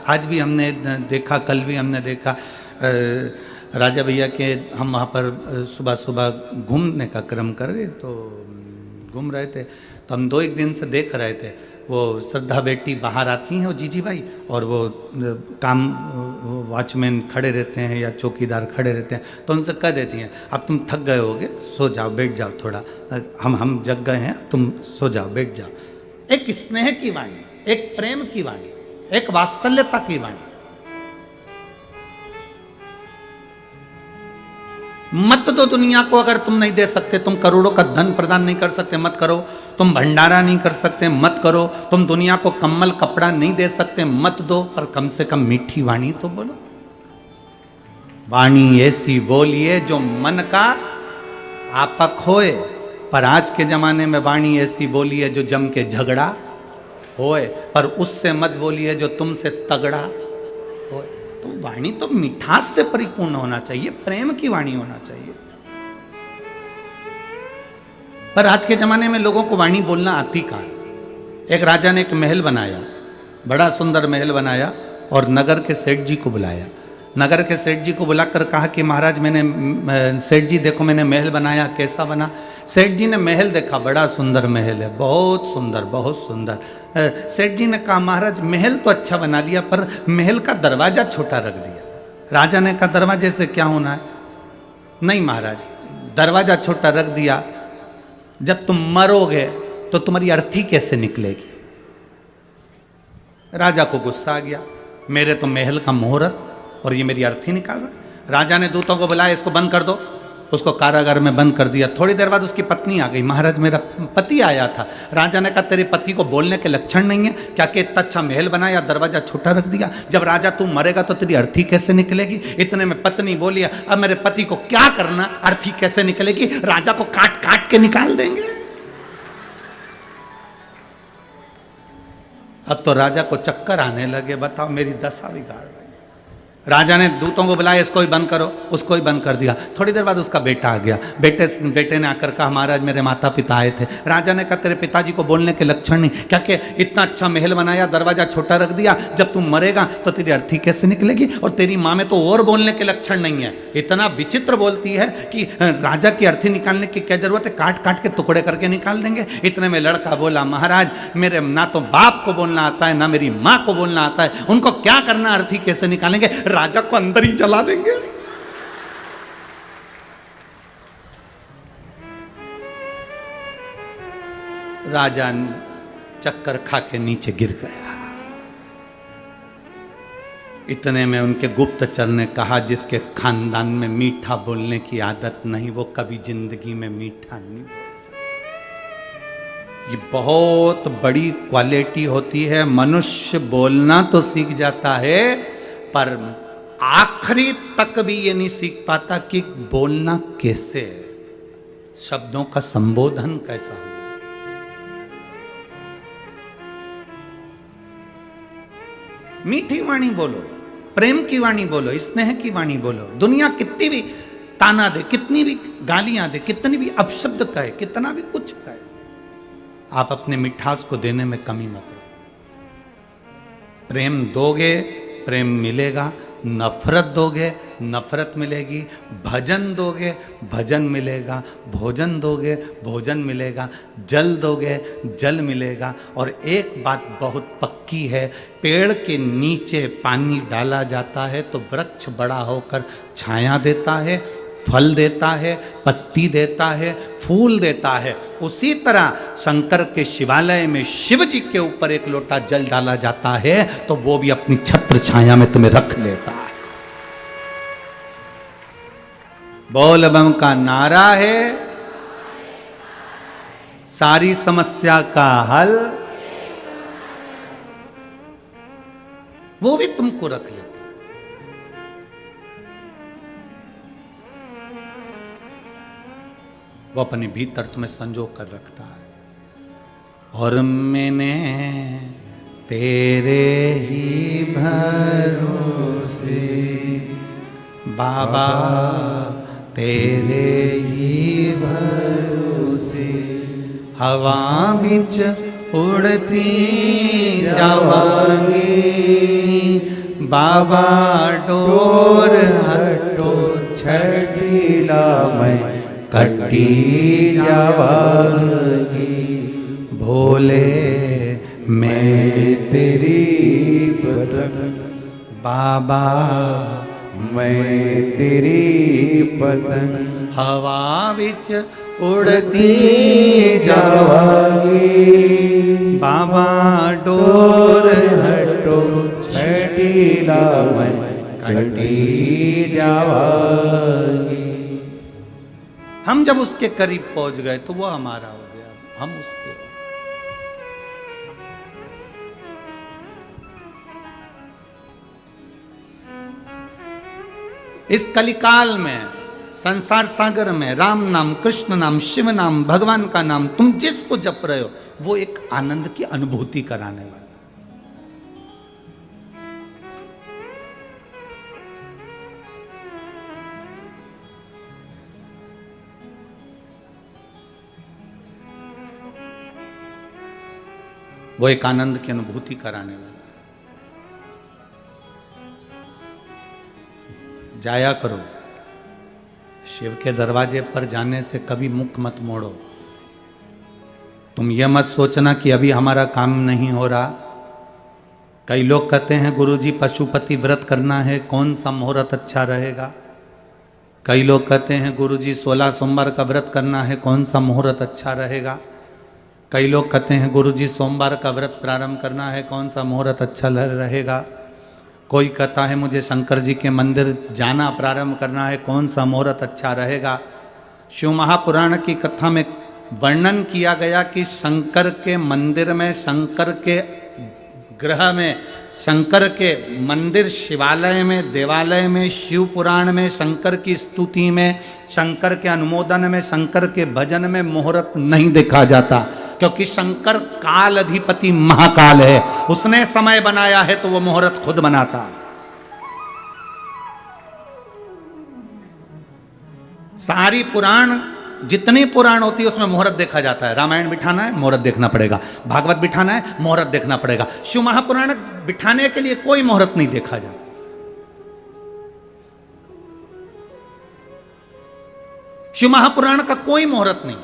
S1: आज भी हमने देखा, कल भी हमने देखा, राजा भैया के हम वहाँ पर सुबह सुबह घूमने का क्रम कर रहे, तो घूम रहे थे, तो हम 2-1 दिन से देख रहे थे, वो श्रद्धा बेटी बाहर आती हैं, वो जीजी भाई, और वो काम वॉचमैन खड़े रहते हैं या चौकीदार खड़े रहते हैं, तो उनसे कह देती हैं अब तुम थक गए होगे, सो जाओ, बैठ जाओ थोड़ा, हम जग गए हैं, तुम सो जाओ, बैठ जाओ। एक स्नेह की वाणी, एक प्रेम की वाणी, एक वात्सल्यता की वाणी। मत दो दुनिया को, अगर तुम नहीं दे सकते, तुम करोड़ों का धन प्रदान नहीं कर सकते, मत करो। तुम भंडारा नहीं कर सकते, मत करो। तुम दुनिया को कम्बल कपड़ा नहीं दे सकते, मत दो, पर कम से कम मीठी वाणी तो बोलो। वाणी ऐसी बोलिए जो मन का आपक होए, पर आज के जमाने में वाणी ऐसी बोलिए जो जम के झगड़ा होए, पर उससे मत बोलिए जो तुमसे तगड़ा होए। तो वाणी तो मिठास से परिपूर्ण होना चाहिए, प्रेम की वाणी होना चाहिए। पर आज के जमाने में लोगों को वाणी बोलना आती कहाँ है। एक राजा ने एक महल बनाया, बड़ा सुंदर महल बनाया, और नगर के सेठ जी को बुलाया। नगर के सेठ जी को बुलाकर कहा कि महाराज मैंने, सेठ जी देखो मैंने महल बनाया, कैसा बना। सेठ जी ने महल देखा, बड़ा सुंदर महल है, बहुत सुंदर, बहुत सुंदर। सेठ जी ने कहा महाराज महल तो अच्छा बना लिया, पर महल का दरवाजा छोटा रख दिया। राजा ने कहा दरवाजे से क्या होना है। नहीं महाराज, दरवाजा छोटा रख दिया, जब तुम मरोगे तो तुम्हारी अर्थी कैसे निकलेगी। राजा को गुस्सा आ गया, मेरे तो महल का मुहूर्त और ये मेरी अर्थी निकाल रहा है। राजा ने दूतों को बुलाया, इसको बंद कर दो। उसको कारागार में बंद कर दिया। थोड़ी देर बाद उसकी पत्नी आ गई, महाराज मेरा पति आया था। राजा ने कहा तेरे पति को बोलने के लक्षण नहीं है क्या, कि इतना अच्छा महल बनाया, दरवाजा छोटा रख दिया। जब राजा तू मरेगा तो तेरी अर्थी कैसे निकलेगी। इतने में पत्नी बोली अब मेरे पति को क्या करना, अर्थी कैसे निकलेगी, राजा को काट काट के निकाल देंगे। अब तो राजा को चक्कर आने लगे, बताओ मेरी दशा बिगाड़। राजा ने दूतों को बुलाया, इसको ही बंद करो, उसको ही बंद कर दिया। थोड़ी देर बाद उसका बेटा आ गया। बेटे ने आकर कहा महाराज मेरे माता पिता आए थे। राजा ने कहा तेरे पिताजी को बोलने के लक्षण नहीं क्या, कि इतना अच्छा महल बनाया, दरवाजा छोटा रख दिया, जब तुम मरेगा तो तेरी अर्थी कैसे निकलेगी। और तेरी माँ में तो और बोलने के लक्षण नहीं है, इतना विचित्र बोलती है कि राजा की अर्थी निकालने की क्या जरूरत है, काट काट के टुकड़े करके निकाल देंगे। इतने में लड़का बोला महाराज मेरे ना तो बाप को बोलना आता है, ना मेरी माँ को बोलना आता है, उनको क्या करना, अर्थी कैसे निकालेंगे, राजा को अंदर ही जला देंगे। राजा चक्कर खा के नीचे गिर गया। इतने में उनके गुप्तचर ने कहा जिसके खानदान में मीठा बोलने की आदत नहीं, वो कभी जिंदगी में मीठा नहीं बोल सकता। ये बहुत बड़ी क्वालिटी होती है। मनुष्य बोलना तो सीख जाता है, पर आखिरी तक भी ये नहीं सीख पाता कि बोलना कैसे है, शब्दों का संबोधन कैसा हो। मीठी वाणी बोलो, प्रेम की वाणी बोलो, स्नेह की वाणी बोलो। दुनिया कितनी भी ताना दे, कितनी भी गालियां दे, कितनी भी अपशब्द कहे, कितना भी कुछ कहे, आप अपने मिठास को देने में कमी मत करो। प्रेम दोगे, प्रेम मिलेगा। नफरत दोगे, नफरत मिलेगी। भजन दोगे, भजन मिलेगा। भोजन दोगे, भोजन मिलेगा। जल दोगे, जल मिलेगा। और एक बात बहुत पक्की है, पेड़ के नीचे पानी डाला जाता है तो वृक्ष बड़ा होकर छाया देता है, फल देता है, पत्ती देता है, फूल देता है। उसी तरह शंकर के शिवालय में शिव जी के ऊपर एक लोटा जल डाला जाता है तो वो भी अपनी छत्र छाया में तुम्हें रख लेता है। बोल बम का नारा है, सारी समस्या का हल वो भी तुमको रख लेता। वो अपने भीतर तुम्हें संजो कर रखता है। और मैंने तेरे ही भरोसे बाबा, तेरे ही भरोसे
S2: से
S1: हवा बिच उड़ती जावांगी, बाबा डोर हटो
S2: छठीला मैं कटी जावांगी।
S1: भोले मैं
S2: तेरी पतंग,
S1: बाबा
S2: मैं तेरी पतंग,
S1: हवा बिच उड़ती
S2: जावांगी।
S1: बाबा डोर
S2: हटो छठीला मैं कटी जावांगी।
S1: हम जब उसके करीब पहुंच गए तो वो हमारा हो गया, हम उसके हो गए। इस कलिकाल में, संसार सागर में राम नाम, कृष्ण नाम, शिव नाम, भगवान का नाम तुम जिसको जप रहे हो वो एक आनंद की अनुभूति कराने वाला। वो एक आनंद की अनुभूति कराने वाला। जाया करो, शिव के दरवाजे पर जाने से कभी मुख मत मोड़ो। तुम ये मत सोचना कि अभी हमारा काम नहीं हो रहा। कई लोग कहते हैं गुरुजी पशुपति व्रत करना है, कौन सा मुहूर्त अच्छा रहेगा। कई लोग कहते हैं गुरुजी 16 सोमवार का व्रत करना है, कौन सा मुहूर्त अच्छा रहेगा। कई लोग कहते हैं गुरुजी सोमवार का व्रत प्रारंभ करना है, कौन सा मुहूर्त अच्छा रहेगा। कोई कहता है मुझे शंकर जी के मंदिर जाना प्रारंभ करना है, कौन सा मुहूर्त अच्छा रहेगा। शिव महापुराण की कथा में वर्णन किया गया कि शंकर के मंदिर में, शंकर के ग्रह में, शंकर के मंदिर शिवालय में, देवालय में, शिव पुराण में, शंकर की स्तुति में, शंकर के अनुमोदन में, शंकर के भजन में मुहूर्त नहीं देखा जाता, क्योंकि शंकर काल अधिपति महाकाल है। उसने समय बनाया है तो वो मुहूर्त खुद बनाता। सारी पुराण, जितनी पुराण होती है उसमें मुहूर्त देखा जाता है। रामायण बिठाना है मुहूर्त देखना पड़ेगा, भागवत बिठाना है मुहूर्त देखना पड़ेगा। शिव महापुराण बिठाने के लिए कोई मुहूर्त नहीं देखा जाता। शिव महापुराण का कोई मुहूर्त नहीं है,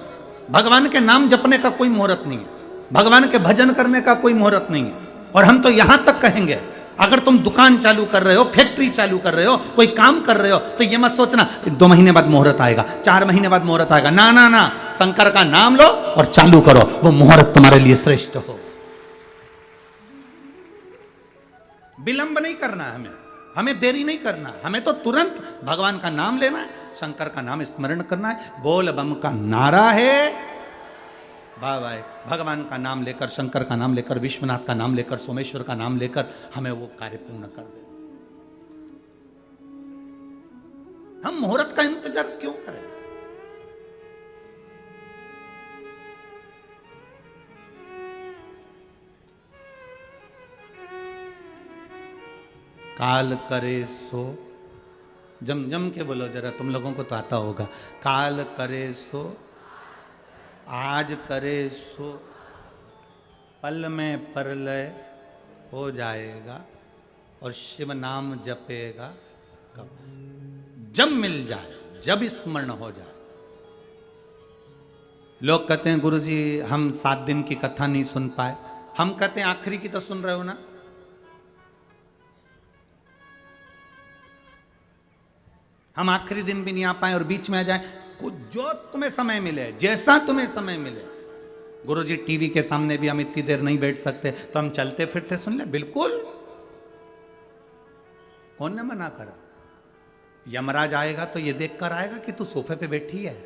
S1: भगवान के नाम जपने का कोई मुहूर्त नहीं है, भगवान के भजन करने का कोई मुहूर्त नहीं है। और हम तो यहां तक कहेंगे, अगर तुम दुकान चालू कर रहे हो, फैक्ट्री चालू कर रहे हो, कोई काम कर रहे हो, तो ये मत सोचना 2 महीने बाद मुहूर्त आएगा, 4 महीने बाद मुहूर्त आएगा। ना ना ना, शंकर का नाम लो और चालू करो, वो मुहूर्त तुम्हारे लिए श्रेष्ठ हो। विलंब नहीं करना है हमें देरी नहीं करना, हमें तो तुरंत भगवान का नाम लेना है, शंकर का नाम स्मरण करना है। बोल बम का नारा है, भाई भगवान का नाम लेकर, शंकर का नाम लेकर, विश्वनाथ का नाम लेकर, सोमेश्वर का नाम लेकर हमें वो कार्य पूर्ण कर दे। हम मुहूर्त का इंतजार क्यों करें? काल करे सो, जम के बोलो जरा, तुम लोगों को तो आता होगा। काल करे सो, आज करे सो, पल में परलय हो जाएगा, और शिव नाम जपेगा कब? जब मिल जाए, जब स्मरण हो जाए। लोग कहते हैं गुरुजी हम 7 दिन की कथा नहीं सुन पाए। हम कहते हैं आखिरी की तो सुन रहे हो ना। हम आखिरी दिन भी नहीं आ पाए और बीच में आ जाए, जो तुम्हें समय मिले, जैसा तुम्हें समय मिले। गुरुजी टीवी के सामने भी हम इतनी देर नहीं बैठ सकते, तो हम चलते फिरते सुन ले, बिल्कुल। कौन ने मना करा? यमराज आएगा तो ये देखकर आएगा कि तू सोफे पे बैठी है।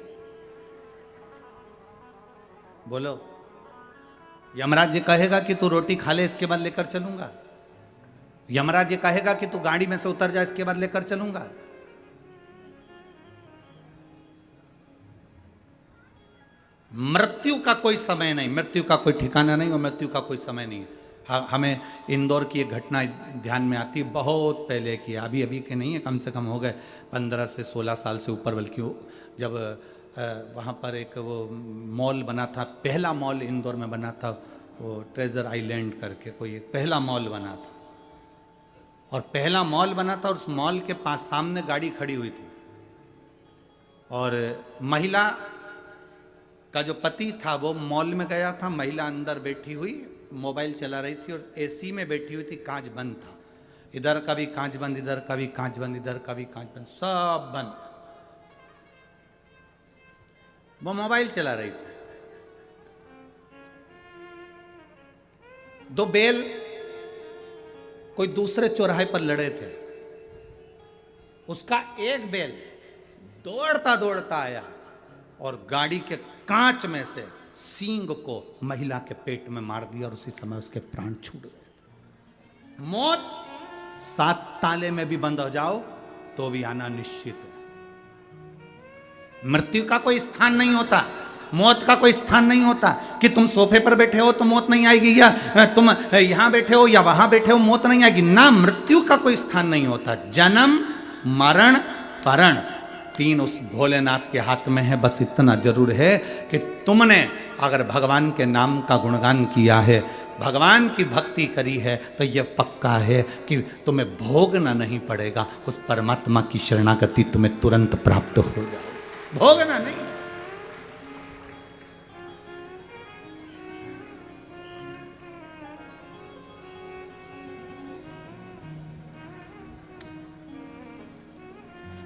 S1: बोलो, यमराज जी कहेगा कि तू रोटी खा ले इसके बाद लेकर चलूंगा? यमराज जी कहेगा कि तू गाड़ी में से उतर जा इसके बाद लेकर चलूंगा? मृत्यु का कोई समय नहीं, मृत्यु का कोई ठिकाना नहीं और मृत्यु का कोई समय नहीं है। हमें इंदौर की एक घटना ध्यान में आती है, बहुत पहले की, अभी के नहीं है, कम से कम हो गए 15 से 16 साल से ऊपर, बल्कि जब वहाँ पर एक वो मॉल बना था, पहला मॉल इंदौर में बना था, वो ट्रेजर आइलैंड करके कोई एक पहला मॉल बना था। और पहला मॉल बना था और उस मॉल के पास सामने गाड़ी खड़ी हुई थी और महिला का जो पति था वो मॉल में गया था, महिला अंदर बैठी हुई मोबाइल चला रही थी और एसी में बैठी हुई थी, कांच बंद था, इधर का भी कांच बंद, इधर का भी कांच बंद, इधर का भी कांच बंद, सब बंद। वो मोबाइल चला रही थी। दो बैल कोई दूसरे चौराहे पर लड़े थे, उसका एक बैल दौड़ता दौड़ता आया और गाड़ी के कांच में से सींग को महिला के पेट में मार दिया और उसी समय उसके प्राण छूट गए। मौत 7 ताले में भी बंद हो जाओ तो भी आना निश्चित है। मृत्यु का कोई स्थान नहीं होता, मौत का कोई स्थान नहीं होता कि तुम सोफे पर बैठे हो तो मौत नहीं आएगी, या तुम यहां बैठे हो या वहां बैठे हो मौत नहीं आएगी ना। मृत्यु का कोई स्थान नहीं होता। जन्म मरण परण 3 उस भोलेनाथ के हाथ में है। बस इतना जरूर है कि तुमने अगर भगवान के नाम का गुणगान किया है, भगवान की भक्ति करी है, तो यह पक्का है कि तुम्हें भोगना नहीं पड़ेगा, उस परमात्मा की शरणागति तुम्हें तुरंत प्राप्त हो जाएगी, भोगना नहीं।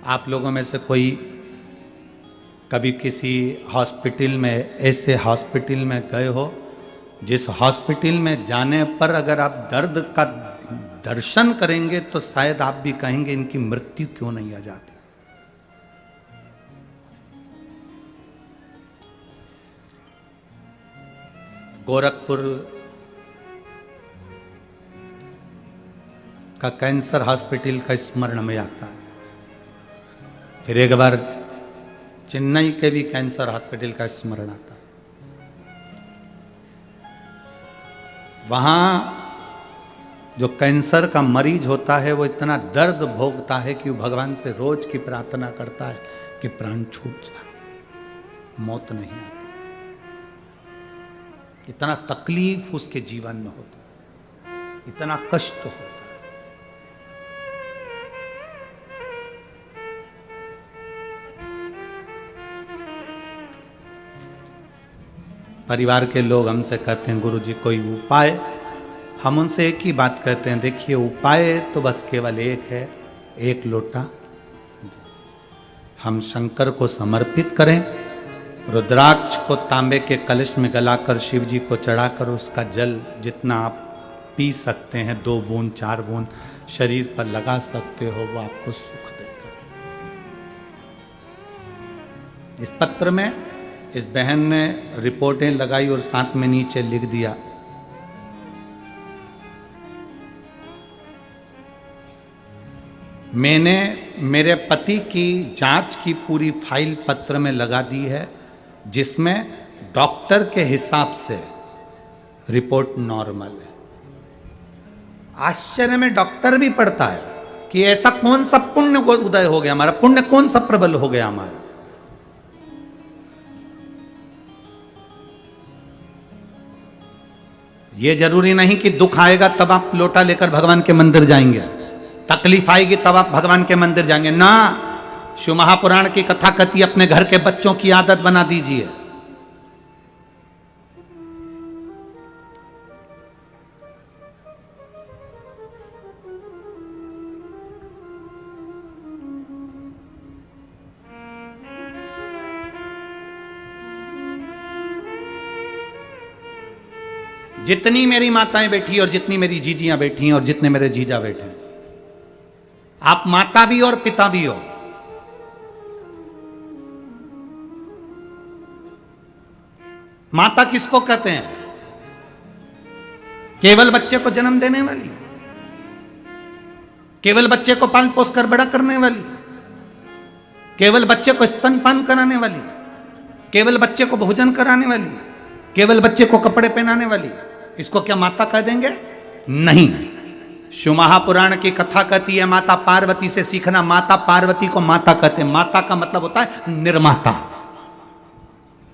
S1: आप लोगों में से कोई कभी किसी हॉस्पिटल में, ऐसे हॉस्पिटल में गए हो जिस हॉस्पिटल में जाने पर अगर आप दर्द का दर्शन करेंगे तो शायद आप भी कहेंगे इनकी मृत्यु क्यों नहीं आ जाती। गोरखपुर का कैंसर हॉस्पिटल का स्मरण में आता है। फिर एक बार चेन्नई के भी कैंसर हॉस्पिटल का स्मरण आता है। वहां जो कैंसर का मरीज होता है वो इतना दर्द भोगता है कि वो भगवान से रोज की प्रार्थना करता है कि प्राण छूट जाए, मौत नहीं आती। इतना तकलीफ उसके जीवन में होता है, इतना कष्ट होता है। परिवार के लोग हमसे कहते हैं गुरुजी कोई उपाय। हम उनसे एक ही बात कहते हैं, देखिए उपाय तो बस केवल एक है, 1 लोटा हम शंकर को समर्पित करें, रुद्राक्ष को तांबे के कलश में गलाकर शिव जी को चढ़ाकर उसका जल जितना आप पी सकते हैं, 2 बूंद 4 बूंद शरीर पर लगा सकते हो, वो आपको सुख देगा। इस पत्र में इस बहन ने रिपोर्टें लगाई और साथ में नीचे लिख दिया, मैंने मेरे पति की जांच की पूरी फाइल पत्र में लगा दी है, जिसमें डॉक्टर के हिसाब से रिपोर्ट नॉर्मल है। आश्चर्य में डॉक्टर भी पढ़ता है कि ऐसा कौन सा पुण्य उदय हो गया हमारा, पुण्य कौन सा प्रबल हो गया हमारा। ये जरूरी नहीं कि दुख आएगा तब आप लोटा लेकर भगवान के मंदिर जाएंगे, तकलीफ आएगी तब आप भगवान के मंदिर जाएंगे ना। शिव महापुराण की कथा कहती अपने घर के बच्चों की आदत बना दीजिए। जितनी मेरी माताएं बैठी और जितनी मेरी जीजियां बैठी और जितने मेरे जीजा बैठे, आप माता भी और पिता भी हो। माता किसको कहते हैं? केवल बच्चे को जन्म देने वाली, केवल बच्चे को पाल पोस कर बड़ा करने वाली, केवल बच्चे को स्तनपान कराने वाली, केवल बच्चे को भोजन कराने वाली, केवल बच्चे को कपड़े पहनाने वाली, इसको क्या माता कह देंगे? नहीं। शिव महापुराण की कथा कहती है माता पार्वती से सीखना। माता पार्वती को माता कहते हैं। माता का मतलब होता है निर्माता।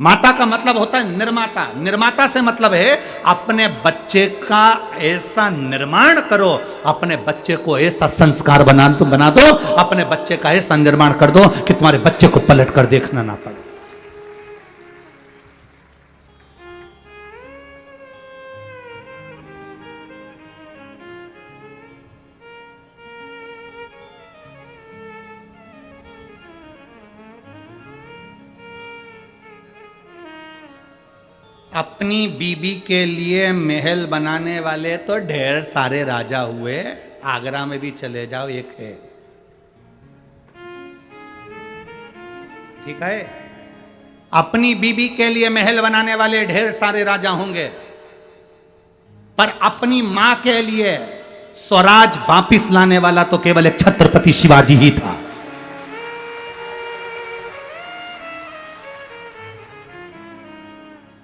S1: माता का मतलब होता है निर्माता। निर्माता से मतलब है अपने बच्चे का ऐसा निर्माण करो, अपने बच्चे को ऐसा संस्कार बना दो, अपने बच्चे का ऐसा निर्माण कर दो कि तुम्हारे बच्चे को पलट कर देखना ना पड़े। अपनी बीबी के लिए महल बनाने वाले तो ढेर सारे राजा हुए, आगरा में भी चले जाओ एक है, ठीक है। अपनी बीबी के लिए महल बनाने वाले ढेर सारे राजा होंगे, पर अपनी मां के लिए स्वराज वापिस लाने वाला तो केवल एक छत्रपति शिवाजी ही था।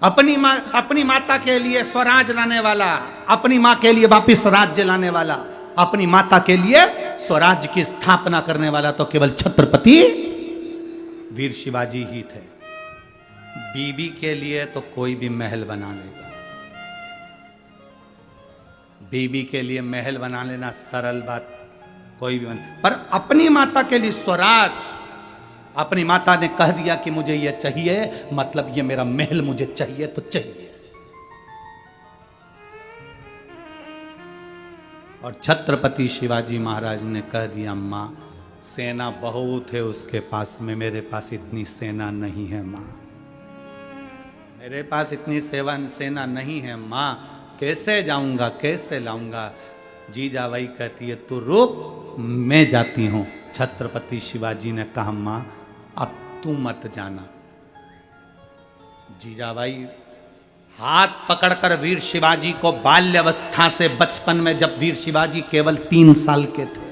S1: अपनी माता के लिए स्वराज लाने वाला, अपनी मां के लिए वापिस राज्य लाने वाला, अपनी माता के लिए स्वराज्य की स्थापना करने वाला तो केवल छत्रपति वीर शिवाजी ही थे। बीबी के लिए तो कोई भी महल बना लेगा, बीबी के लिए महल बना लेना सरल बात, कोई भी पर अपनी माता के लिए स्वराज, अपनी माता ने कह दिया कि मुझे ये चाहिए, मतलब ये मेरा महल मुझे चाहिए तो चाहिए। और छत्रपति शिवाजी महाराज ने कह दिया मां सेना बहुत है उसके पास में, मेरे पास इतनी सेना नहीं है मां, मेरे पास इतनी सेना नहीं है मां, कैसे जाऊंगा कैसे लाऊंगा। जीजाबाई कहती है तू रुक मैं जाती हूं। छत्रपति शिवाजी ने कहा मां अब तू मत जाना। जीजाबाई हाथ पकड़कर वीर शिवाजी को बाल्यावस्था से, बचपन में जब वीर शिवाजी केवल 3 साल के थे,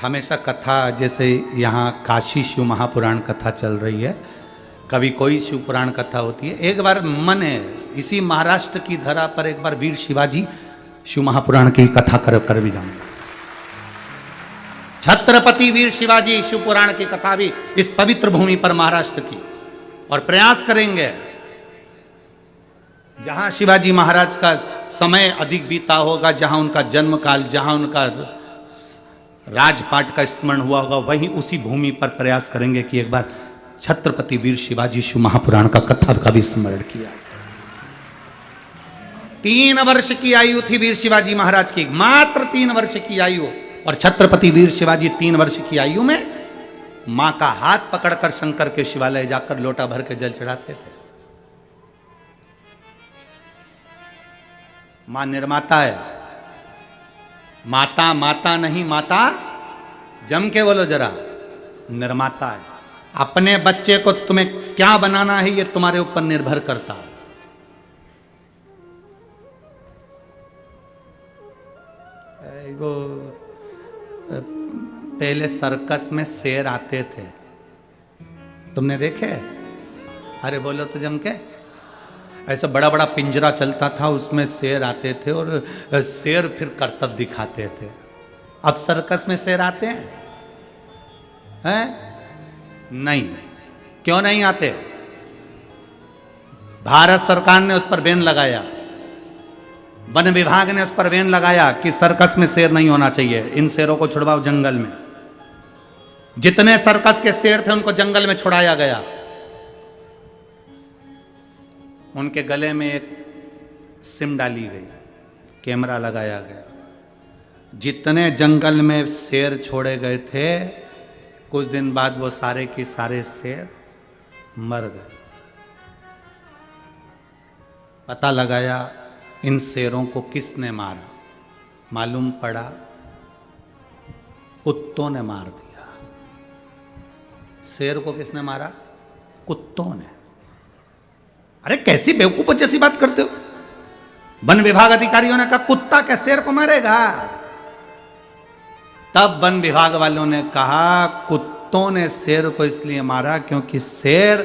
S1: हमेशा कथा जैसे यहाँ काशी शिव महापुराण कथा चल रही है, कभी कोई शिव पुराण कथा होती है, एक बार मन है इसी महाराष्ट्र की धरा पर एक बार वीर शिवाजी शिव महापुराण की कथा कर भी जाऊंगा। छत्रपति वीर शिवाजी शिव पुराण की कथा भी इस पवित्र भूमि पर महाराष्ट्र की, और प्रयास करेंगे जहां शिवाजी महाराज का समय अधिक बीता होगा, जहां उनका जन्म काल, जहां उनका राजपाट का स्मरण हुआ होगा, वहीं उसी भूमि पर प्रयास करेंगे कि एक बार छत्रपति वीर शिवाजी शिव महापुराण का कथा का भी स्मरण किया। 3 वर्ष की आयु थी वीर शिवाजी महाराज की, मात्र 3 वर्ष की आयु, और छत्रपति वीर शिवाजी 3 वर्ष की आयु में मां का हाथ पकड़कर शंकर के शिवालय जाकर लोटा भर के जल चढ़ाते थे। मां निर्माता है, माता माता नहीं, माता जम के बोलो जरा, निर्माता है। अपने बच्चे को तुम्हें क्या बनाना है ये तुम्हारे ऊपर निर्भर करता है। वो पहले सर्कस में शेर आते थे, तुमने देखे? अरे बोलो तो जम के, ऐसा बड़ा बड़ा पिंजरा चलता था, उसमें शेर आते थे और शेर फिर करतब दिखाते थे। अब सर्कस में शेर आते हैं? नहीं। क्यों नहीं आते? भारत सरकार ने उस पर बैन लगाया, वन विभाग ने उस पर बैन लगाया कि सर्कस में शेर नहीं होना चाहिए, इन शेरों को छुड़वाओ जंगल में। जितने सर्कस के शेर थे उनको जंगल में छुड़ाया गया, उनके गले में एक सिम डाली गई, कैमरा लगाया गया। जितने जंगल में शेर छोड़े गए थे, कुछ दिन बाद वो सारे के सारे शेर मर गए। पता लगाया इन शेरों को किसने मारा, मालूम पड़ा कुत्तों ने मार दिया। शेर को किसने मारा? कुत्तों ने। अरे कैसी बेवकूफ जैसी बात करते हो। वन विभाग अधिकारियों ने कहा कुत्ता क्या शेर को मारेगा? तब वन विभाग वालों ने कहा कुत्तों ने शेर को इसलिए मारा क्योंकि शेर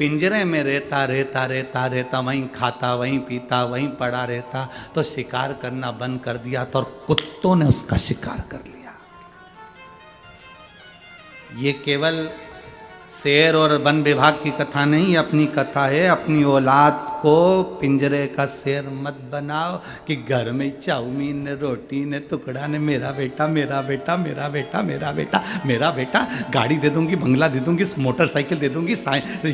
S1: पिंजरे में रहता रहता रहता रहता, वहीं खाता, वहीं पीता, वहीं पड़ा रहता, तो शिकार करना बंद कर दिया तो और कुत्तों ने उसका शिकार कर लिया। ये केवल शेर और वन विभाग की कथा नहीं, अपनी कथा है। अपनी औलाद को पिंजरे का शेर मत बनाओ कि घर में चाउमीन ने, रोटी ने, टुकड़ा ने, मेरा बेटा मेरा बेटा मेरा बेटा मेरा बेटा मेरा बेटा, गाड़ी दे दूंगी, बंगला दे दूंगी, मोटरसाइकिल दे दूंगी,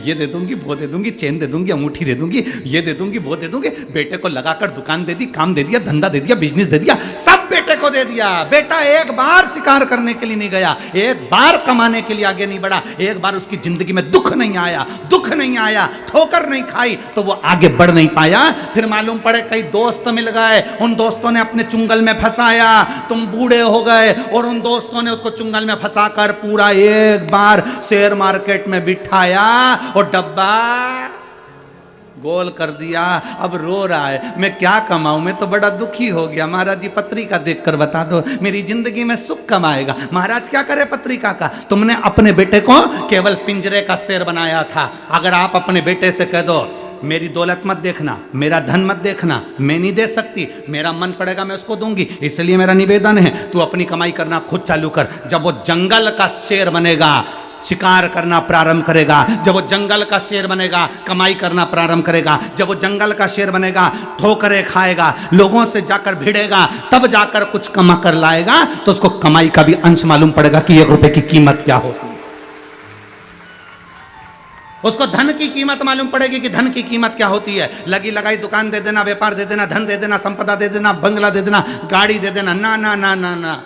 S1: ये दे दूंगी, वो दे दूंगी, चेन दे दूंगी, अंगूठी दे दूंगी, ये दे दूंगी, वो दे दूंगी। बेटे को लगाकर दुकान दे दी, काम दे दिया, धंधा दे दिया, बिजनेस दे दिया, सब बेटे को दे दिया। बेटा एक बार शिकार करने के लिए नहीं गया, एक बार कमाने के लिए आगे नहीं बढ़ा, एक बार उसकी जिंदगी में दुख नहीं आया, दुख नहीं आया, ठोकर नहीं खाई, तो वो आगे बढ़ नहीं पाया। फिर मालूम पड़े कई दोस्त मिल गए, उन दोस्तों ने अपने चुंगल में फंसाया, तुम बूढ़े हो गए, और उन दोस्तों ने उसको चुंगल में फंसाकर पूरा एक बार शेयर मार्केट में बिठाया और डब्बा गोल कर दिया। अब रो रहा है, मैं क्या कमाऊं, मैं तो बड़ा दुखी हो गया। महाराज जी पत्रिका देखकर बता दो, मेरी जिंदगी में सुख कमाएगा। महाराज क्या करे पत्रिका का, तुमने अपने बेटे को केवल पिंजरे का शेर बनाया था। अगर आप अपने बेटे से कह दो मेरी दौलत मत देखना, मेरा धन मत देखना, मैं नहीं दे सकती, मेरा मन पड़ेगा मैं उसको दूंगी, इसलिए मेरा निवेदन है तू अपनी कमाई करना खुद चालू कर। जब वो जंगल का शेर बनेगा, शिकार करना प्रारंभ करेगा, जब वो जंगल का शेर बनेगा, कमाई करना प्रारंभ करेगा, जब वो जंगल का शेर बनेगा, ठोकरें खाएगा, लोगों से जाकर भिड़ेगा, तब जाकर कुछ कमा कर लाएगा, तो उसको कमाई का भी अंश मालूम पड़ेगा कि 1 रुपए की कीमत क्या होती है। उसको धन की कीमत मालूम पड़ेगी कि धन की कीमत क्या होती है। लगी लगाई दुकान दे देना, व्यापार दे देना, धन दे देना, संपदा दे देना, बंगला दे देना, गाड़ी दे देना, ना ना ना ना ना।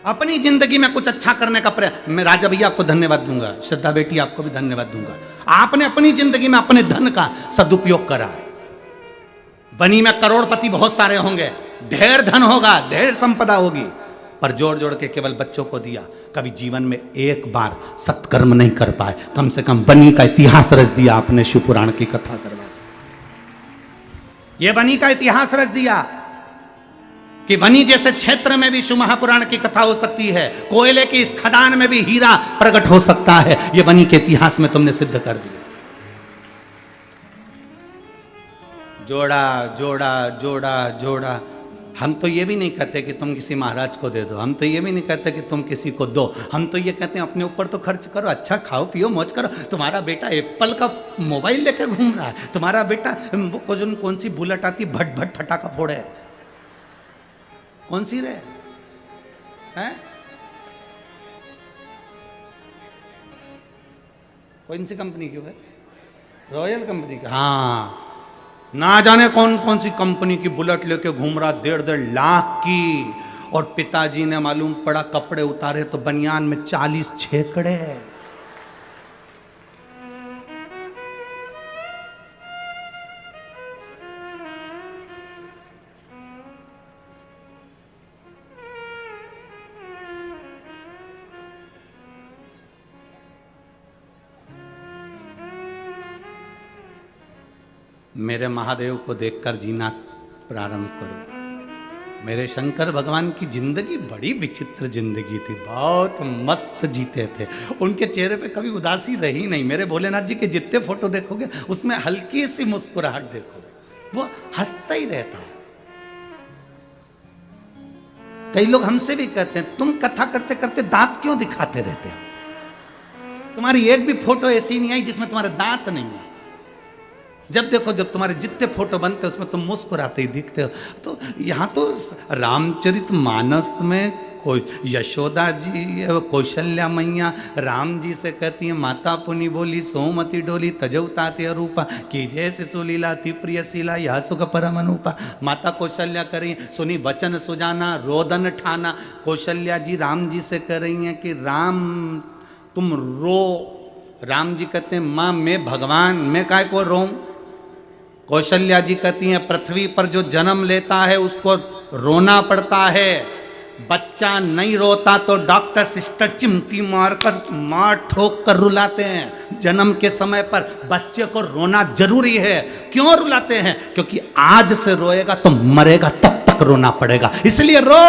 S1: अपनी जिंदगी में कुछ अच्छा करने का प्रयास। मैं राजा भैया आपको धन्यवाद दूंगा, श्रद्धा बेटी आपको भी धन्यवाद दूंगा। आपने अपनी जिंदगी में अपने धन का सदुपयोग करा। बनी में करोड़पति बहुत सारे होंगे, ढेर धन होगा, ढेर संपदा होगी, पर जोड़ जोड़ के केवल बच्चों को दिया। कभी जीवन में एक बार सत्कर्म नहीं कर पाए। कम से कम बनी का इतिहास रच दिया आपने, शिव पुराण की कथा करवा। ये बनी का इतिहास रच दिया कि बनी जैसे क्षेत्र में भी शिव महापुराण की कथा हो सकती है, कोयले की इस खदान में भी हीरा प्रकट हो सकता है। ये बनी के इतिहास में तुमने सिद्ध कर दिया। जोड़ा जोड़ा जोड़ा जोड़ा। हम तो ये भी नहीं कहते कि तुम किसी महाराज को दे दो, हम तो ये भी नहीं कहते कि तुम किसी को दो, हम तो ये कहते हैं अपने ऊपर तो खर्च करो, अच्छा खाओ पियो मौज करो। तुम्हारा बेटा एप्पल का मोबाइल लेकर घूम रहा है, तुम्हारा बेटा कौन सी बुलेट आती भट भट फटाका फोड़े, कौन सी रे हैं, कौन सी कंपनी की है, रॉयल कंपनी की। हाँ, ना जाने कौन कौन सी कंपनी की बुलेट लेके घूम रहा, 1.5 लाख की। और पिताजी ने मालूम पड़ा कपड़े उतारे तो बनियान में 40 छेकड़े। मेरे महादेव को देखकर जीना प्रारंभ करो। मेरे शंकर भगवान की जिंदगी बड़ी विचित्र जिंदगी थी, बहुत मस्त जीते थे। उनके चेहरे पे कभी उदासी रही नहीं। मेरे भोलेनाथ जी के जितने फोटो देखोगे उसमें हल्की सी मुस्कुराहट देखोगे, वो हंसता ही रहता है। कई लोग हमसे भी कहते हैं तुम कथा करते करते दांत क्यों दिखाते रहते हो, तुम्हारी एक भी फोटो ऐसी नहीं आई जिसमें तुम्हारे दांत नहीं है। जब देखो, जब तुम्हारे जितने फोटो बनते उसमें तुम मुस्कुराते ही दिखते हो। तो यहाँ तो रामचरितमानस में कोई यशोदा जी, कौशल्या मैया राम जी से कहती है माता पुनि बोली सोमति डोली तजौताते अरूपा की जैसे सुलीला थी प्रिय शीला यह सुख परम अनुपा। माता कौशल्या कर रही हैं, सुनी वचन सुजाना रोदन ठाना। कौशल्या जी राम जी से कह रही हैं कि राम तुम रो। राम जी कहते हैं माँ मैं भगवान, मैं काय को रोऊं। कौशल्या जी कहती हैं पृथ्वी पर जो जन्म लेता है उसको रोना पड़ता है, बच्चा नहीं रोता तो डॉक्टर सिस्टर चिमटी मार ठोक कर रुलाते हैं। जन्म के समय पर बच्चे को रोना जरूरी है। क्यों रुलाते हैं? क्योंकि आज से रोएगा तो मरेगा तब तक रोना पड़ेगा, इसलिए रो।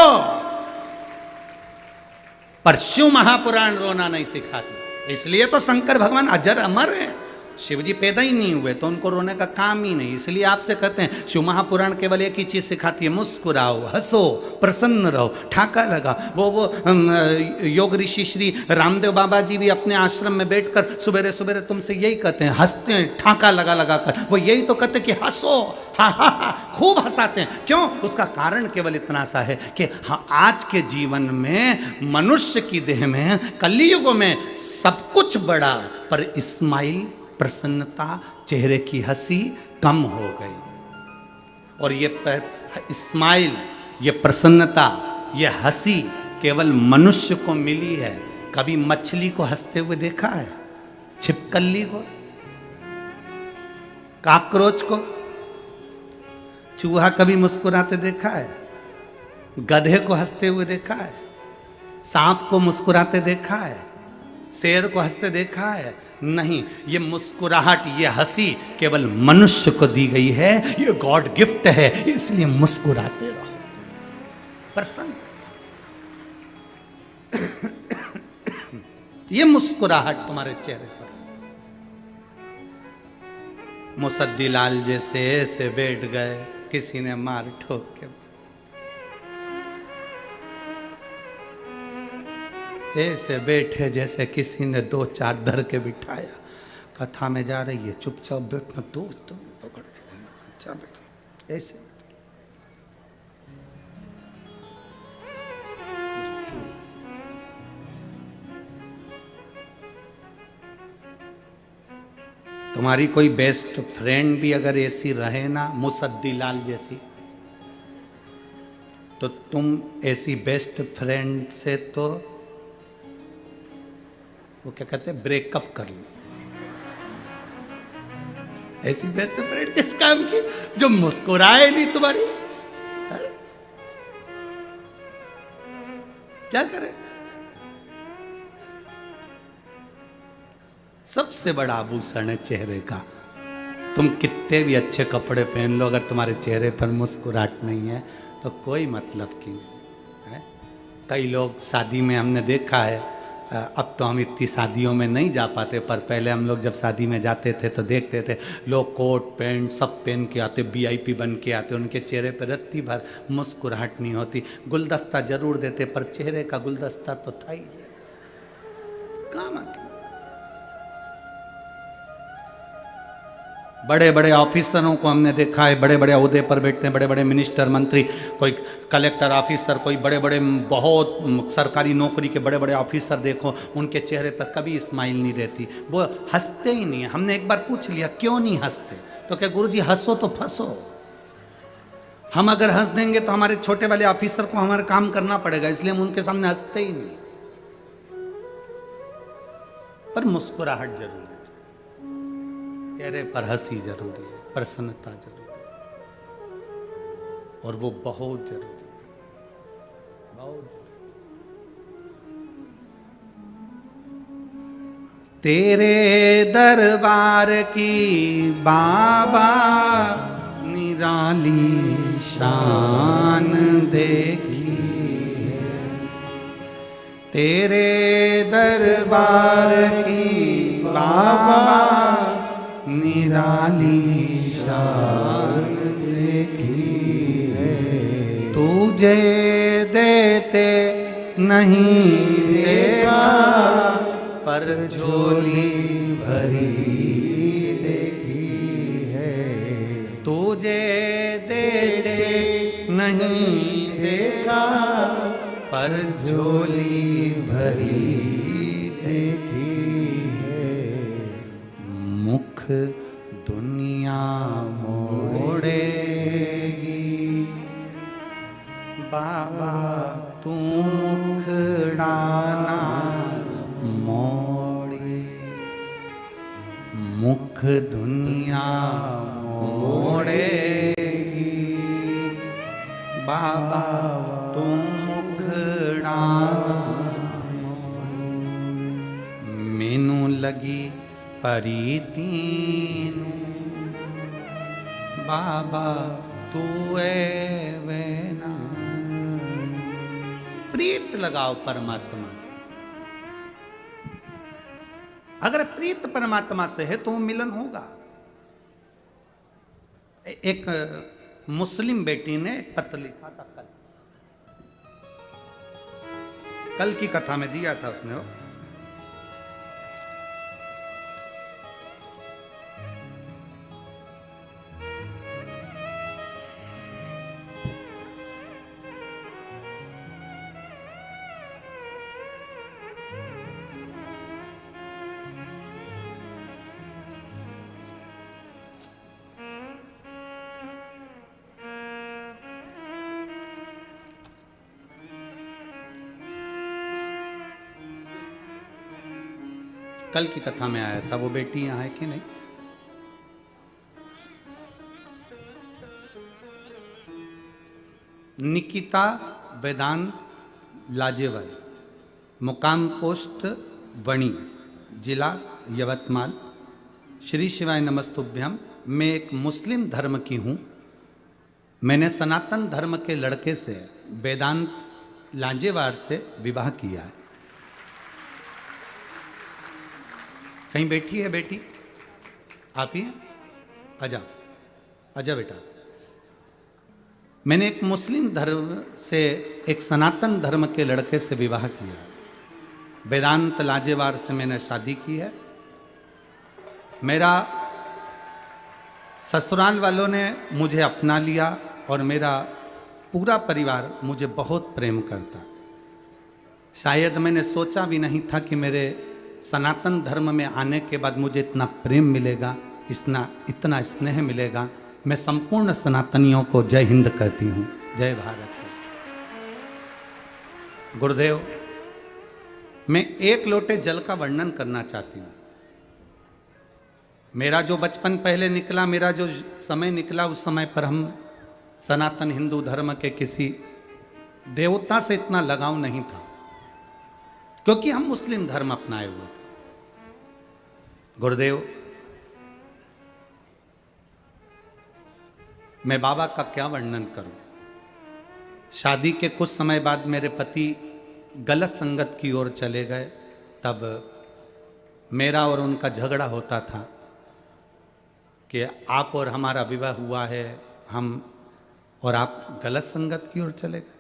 S1: पर शिव महापुराण रोना नहीं सिखाती। इसलिए तो शंकर भगवान अजर अमर हैं। शिव जी पैदा ही नहीं हुए तो उनको रोने का काम ही नहीं। इसलिए आपसे कहते हैं शिव महापुराण केवल एक ही चीज सिखाती है, मुस्कुराओ, हंसो, प्रसन्न रहो, ठाका लगा। वो योग ऋषि श्री रामदेव बाबा जी भी अपने आश्रम में बैठकर सुबेरे सुबेरे तुमसे यही कहते हैं, हंसते हैं ठाका लगा लगा कर। वो यही तो कहते हैं कि हंसो, हा हा हा, खूब हंसाते हैं। क्यों? उसका कारण केवल इतना सा है कि हाँ, आज के जीवन में मनुष्य की देह में कलयुग में सब कुछ बड़ा, पर स्माइल, प्रसन्नता, चेहरे की हंसी कम हो गई। और ये स्माइल, ये प्रसन्नता, ये हंसी केवल मनुष्य को मिली है। कभी मछली को हंसते हुए देखा है? छिपकली को, काकरोच को, चूहा कभी मुस्कुराते देखा है? गधे को हंसते हुए देखा है? सांप को मुस्कुराते देखा है? शेर को हंसते देखा है? नहीं। ये मुस्कुराहट, ये हंसी केवल मनुष्य को दी गई है। ये गॉड गिफ्ट है, इसलिए मुस्कुराते रहो, प्रसन्न। ये मुस्कुराहट तुम्हारे चेहरे पर। मुसद्दी लाल जैसे ऐसे बैठ गए, किसी ने मार ठोक के, ऐसे बैठे जैसे किसी ने दो चार धर के बिठाया। कथा में जा रही है, चुपचाप बैठना, दोस्त पकड़ के चुपचाप बैठो, ऐसे। तुम्हारी कोई बेस्ट फ्रेंड भी अगर ऐसी रहे ना, मुसद्दी लाल जैसी, तो तुम ऐसी बेस्ट फ्रेंड से तो वो क्या कहते हैं, ब्रेकअप कर लो। ऐसी बेस्ट फ्रेंड किस काम की जो मुस्कुराए नहीं तुम्हारी? है? क्या करे? सबसे बड़ा आभूषण है चेहरे का। तुम कितने भी अच्छे कपड़े पहन लो, अगर तुम्हारे चेहरे पर मुस्कुराहट नहीं है तो कोई मतलब की नहीं है। कई लोग शादी में हमने देखा है, अब तो हम इतनी शादियों में नहीं जा पाते, पर पहले हम लोग जब शादी में जाते थे तो देखते थे लोग कोट पैंट सब पहन के आते, वीआईपी बन के आते, उनके चेहरे पर रत्ती भर मुस्कुराहट नहीं होती। गुलदस्ता जरूर देते, पर चेहरे का गुलदस्ता तो था ही। क्या मतलब? बड़े बड़े ऑफिसरों को हमने देखा है, बड़े बड़े ओहदे पर बैठते हैं, बड़े बड़े मिनिस्टर, मंत्री, कोई कलेक्टर ऑफिसर, कोई बड़े बड़े बहुत सरकारी नौकरी के बड़े बड़े ऑफिसर देखो, उनके चेहरे पर कभी स्माइल नहीं रहती, वो हंसते ही नहीं है। हमने एक बार पूछ लिया क्यों नहीं हंसते, तो क्या गुरुजी हंसो तो फंसो। हम अगर हंस देंगे तो हमारे छोटे वाले ऑफिसर को हमारा काम करना पड़ेगा, इसलिए हम उनके सामने हंसते ही नहीं। पर मुस्कुराहट जरूरी है, चेहरे पर हंसी जरूरी है, प्रसन्नता जरूरी है, और वो बहुत जरूरी है, बहुत। तेरे दरबार की बाबा निराली शान देखी है, तेरे दरबार की बाबा निराली शान देखी है। तुझे देते नहीं देगा, पर झोली भरी देखी है। तुझे देते नहीं देगा, पर झोली भरी देखी है। मुख दुनिया मोड़ेगी, बाबा तू मुखड़ाना मोड़े। मुख दुनिया मोड़ेगी, बाबा तू मुखड़ाना मोड़े। मैनू लगी परीतीन, बाबा तू है वेना। प्रीत लगाओ परमात्मा से। अगर प्रीत परमात्मा से है तो वो मिलन होगा। एक मुस्लिम बेटी ने पत्र लिखा था कल की कथा में दिया था उसने। कल की कथा में आया था। वो बेटी यहां है कि नहीं? निकिता वेदांत लाजेवर, मुकाम पोस्ट वणी, जिला यवतमाल। श्री शिवाय नमस्तुभ्यम। मैं एक मुस्लिम धर्म की हूँ। मैंने सनातन धर्म के लड़के से वेदांत लाजेवार से विवाह किया है। कहीं बैठी है बेटी? आप ही हैं? आजा आजा बेटा। मैंने एक मुस्लिम धर्म से एक सनातन धर्म के लड़के से विवाह किया। वेदांत लाजेवार से मैंने शादी की है। मेरा ससुराल वालों ने मुझे अपना लिया और मेरा पूरा परिवार मुझे बहुत प्रेम करता। शायद मैंने सोचा भी नहीं था कि मेरे सनातन धर्म में आने के बाद मुझे इतना प्रेम मिलेगा, इतना स्नेह मिलेगा। मैं संपूर्ण सनातनियों को जय हिंद कहती हूँ, जय भारत। गुरुदेव, मैं एक लोटे जल का वर्णन करना चाहती हूँ। मेरा जो बचपन पहले निकला, मेरा जो समय निकला, उस समय पर हम सनातन हिंदू धर्म के किसी देवता से इतना लगाव नहीं था, क्योंकि हम मुस्लिम धर्म अपनाए हुए थे। गुरुदेव, मैं बाबा का क्या वर्णन करूं। शादी के कुछ समय बाद मेरे पति गलत संगत की ओर चले गए। तब मेरा और उनका झगड़ा होता था कि आप और हमारा विवाह हुआ है, हम और आप गलत संगत की ओर चले गए।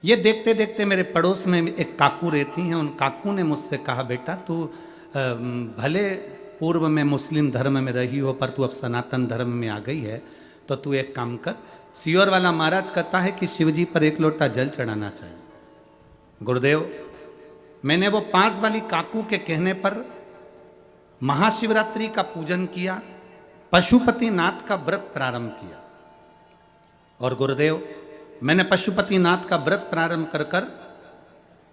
S1: ये देखते देखते मेरे पड़ोस में एक काकू रहती हैं। उन काकू ने मुझसे कहा, बेटा तू भले पूर्व में मुस्लिम धर्म में रही हो, पर तू अब सनातन धर्म में आ गई है, तो तू एक काम कर। सियोर वाला महाराज कहता है कि शिवजी पर एक लोटा जल चढ़ाना चाहिए। गुरुदेव, मैंने वो 5 वाली काकू के कहने पर महाशिवरात्रि का पूजन किया, पशुपतिनाथ का व्रत प्रारंभ किया। और गुरुदेव, मैंने पशुपतिनाथ का व्रत प्रारंभ कर कर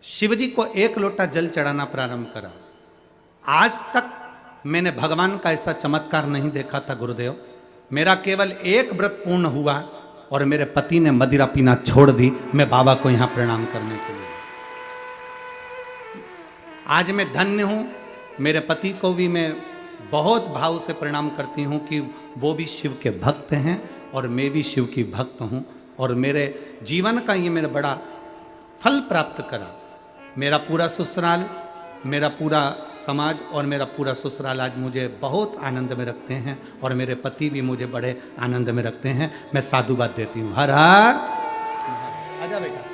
S1: शिवजी को एक लोटा जल चढ़ाना प्रारंभ करा। आज तक मैंने भगवान का ऐसा चमत्कार नहीं देखा था। गुरुदेव, मेरा केवल एक व्रत पूर्ण हुआ और मेरे पति ने मदिरा पीना छोड़ दी। मैं बाबा को यहां प्रणाम करने के लिए आज मैं धन्य हूं। मेरे पति को भी मैं बहुत भाव से प्रणाम करती हूं कि वो भी शिव के भक्त हैं और मैं भी शिव की भक्त हूं, और मेरे जीवन का ये मेरा बड़ा फल प्राप्त करा। मेरा पूरा ससुराल, मेरा पूरा समाज और मेरा पूरा ससुराल आज मुझे बहुत आनंद में रखते हैं, और मेरे पति भी मुझे बड़े आनंद में रखते हैं। मैं साधुवाद देती हूँ। हर हर। आजा बेटा।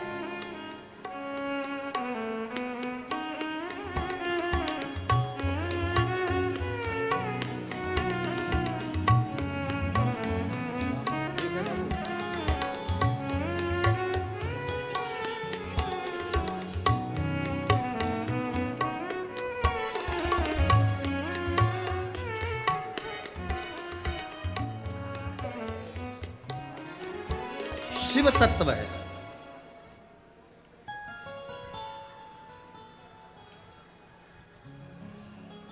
S1: शिव तत्व है।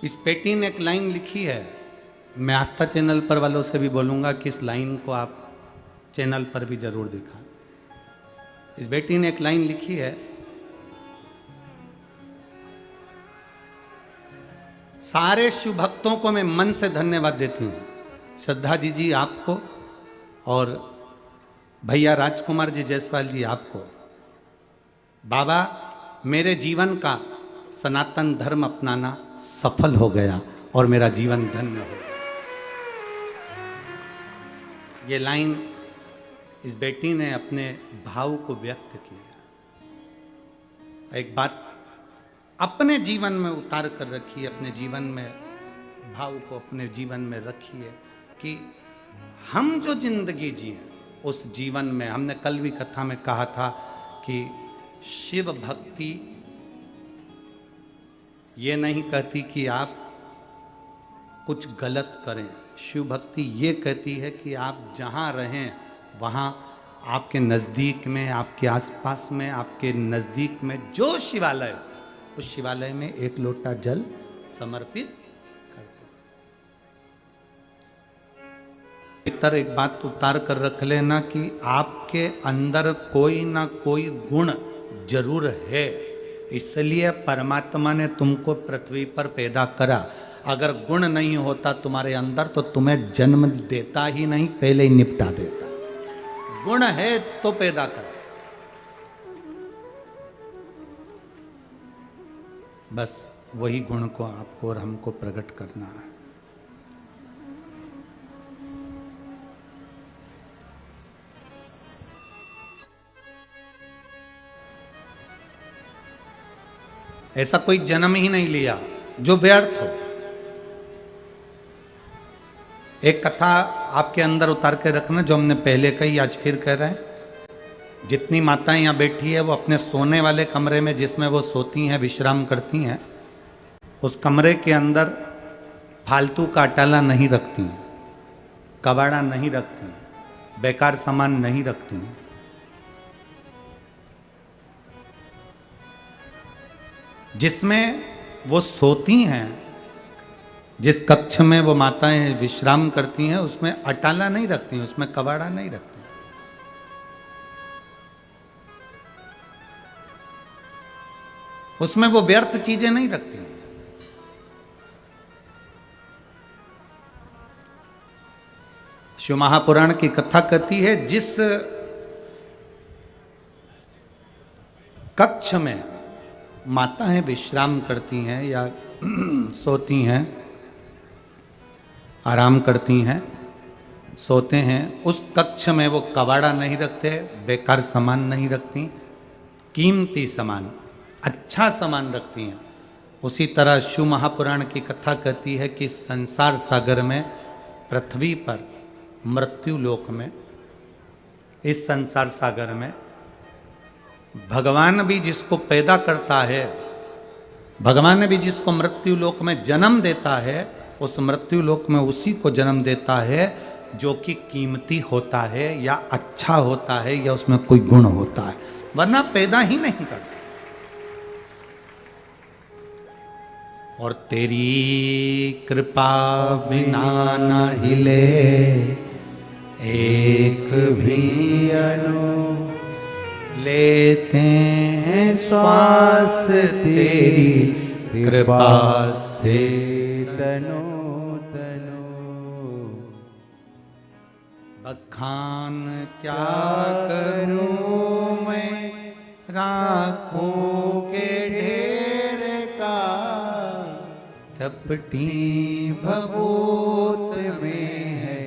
S1: इस बेटी ने एक लाइन लिखी है। मैं आस्था चैनल पर वालों से भी बोलूंगा कि इस लाइन को आप चैनल पर भी जरूर दिखाएं। इस बेटी ने एक लाइन लिखी है, सारे शिव भक्तों को मैं मन से धन्यवाद देती हूँ। श्रद्धा जी आपको, और भैया राजकुमार जी जायसवाल जी आपको। बाबा मेरे जीवन का सनातन धर्म अपनाना सफल हो गया और मेरा जीवन धन्य हो गया। ये लाइन इस बेटी ने अपने भाव को व्यक्त किया। एक बात अपने जीवन में उतार कर रखिए, अपने जीवन में भाव को अपने जीवन में रखिए कि हम जो जिंदगी जिए उस जीवन में, हमने कल भी कथा में कहा था कि शिव भक्ति ये नहीं कहती कि आप कुछ गलत करें। शिव भक्ति ये कहती है कि आप जहाँ रहें वहाँ आपके नज़दीक में, आपके आसपास में, आपके नज़दीक में जो शिवालय, उस शिवालय में एक लोटा जल समर्पित करते। भीतर एक बात उतार कर रख लेना कि आपके अंदर कोई ना कोई गुण जरूर है, इसलिए परमात्मा ने तुमको पृथ्वी पर पैदा करा। अगर गुण नहीं होता तुम्हारे अंदर तो तुम्हें जन्म देता ही नहीं, पहले ही निपटा देता। गुण है तो पैदा कर, बस वही गुण को आपको और हमको प्रकट करना है। ऐसा कोई जन्म ही नहीं लिया जो व्यर्थ हो। एक कथा आपके अंदर उतार के रखना, जो हमने पहले कही आज फिर कह रहे हैं। जितनी माताएं यहाँ बैठी है वो अपने सोने वाले कमरे में, जिसमें वो सोती हैं, विश्राम करती हैं, उस कमरे के अंदर फालतू का अटाला नहीं रखती हैं, कबाड़ा नहीं रखती हैं, बेकार सामान नहीं रखती हैं। जिसमें वो सोती हैं, जिस कक्ष में वो माताएं विश्राम करती हैं, उसमें अटाला नहीं रखती हैं, उसमें कबाड़ा नहीं रखती हैं। उसमें वो व्यर्थ चीजें नहीं रखती हैं। शिव महापुराण की कथा कहती है, जिस कक्ष में माताएं विश्राम करती हैं या सोती हैं, आराम करती हैं, सोते हैं, उस कक्ष में वो कबाड़ा नहीं रखते, बेकार सामान नहीं रखती, कीमती सामान, अच्छा सामान रखती हैं। उसी तरह शिव महापुराण की कथा कहती है कि संसार सागर में, पृथ्वी पर, मृत्यु लोक में, इस संसार सागर में भगवान भी जिसको पैदा करता है, भगवान भी जिसको मृत्यु लोक में जन्म देता है, उस मृत्यु लोक में उसी को जन्म देता है जो कि कीमती होता है या अच्छा होता है या उसमें कोई गुण होता है, वरना पैदा ही नहीं करता। और तेरी कृपा बिना न हिले एक भी अणु, लेते हैं श्वास तेरी कृपा से
S2: तनो तनो।
S1: बखान क्या करूं मैं राखों के ढेर का, चपटी भभूत में है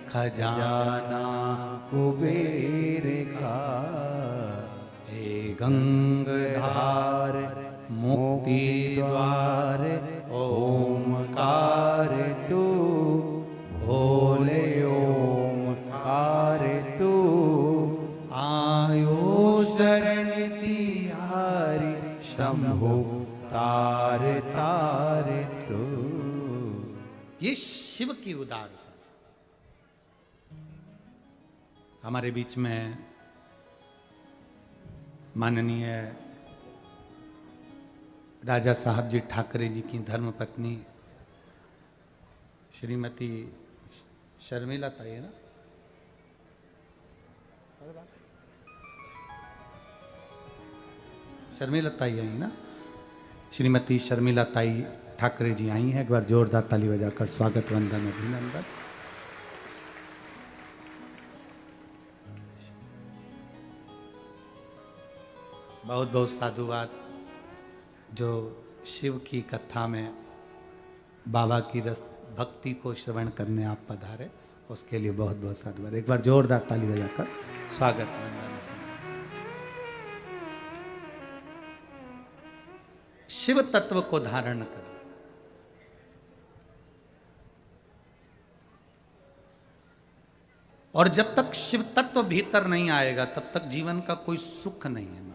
S1: खजाना
S2: कुबेर का।
S1: हे गंगाधार मुक्ति द्वार
S2: ओमकार तू, भोले ओमकार तू,
S1: आयो शरण
S2: तिहारी शंभु तार तार तू।
S1: ये शिव की उदारता। हमारे बीच में माननीय राजा साहब जी ठाकरे जी की धर्मपत्नी श्रीमती शर्मिला ताई है ना, शर्मिला ताई आई ना, श्रीमती शर्मिला ताई ठाकरे जी आई हैं। एक बार जोरदार ताली बजाकर स्वागत, वंदन, अभिनंदन। बहुत बहुत साधुवाद जो शिव की कथा में बाबा की रस भक्ति को श्रवण करने आप पधारे, उसके लिए बहुत बहुत साधुवाद। एक बार जोरदार ताली बजाकर स्वागत वंदन। शिव तत्व को धारण कर, और जब तक शिव तत्व भीतर नहीं आएगा तब तक जीवन का कोई सुख नहीं है हमारा।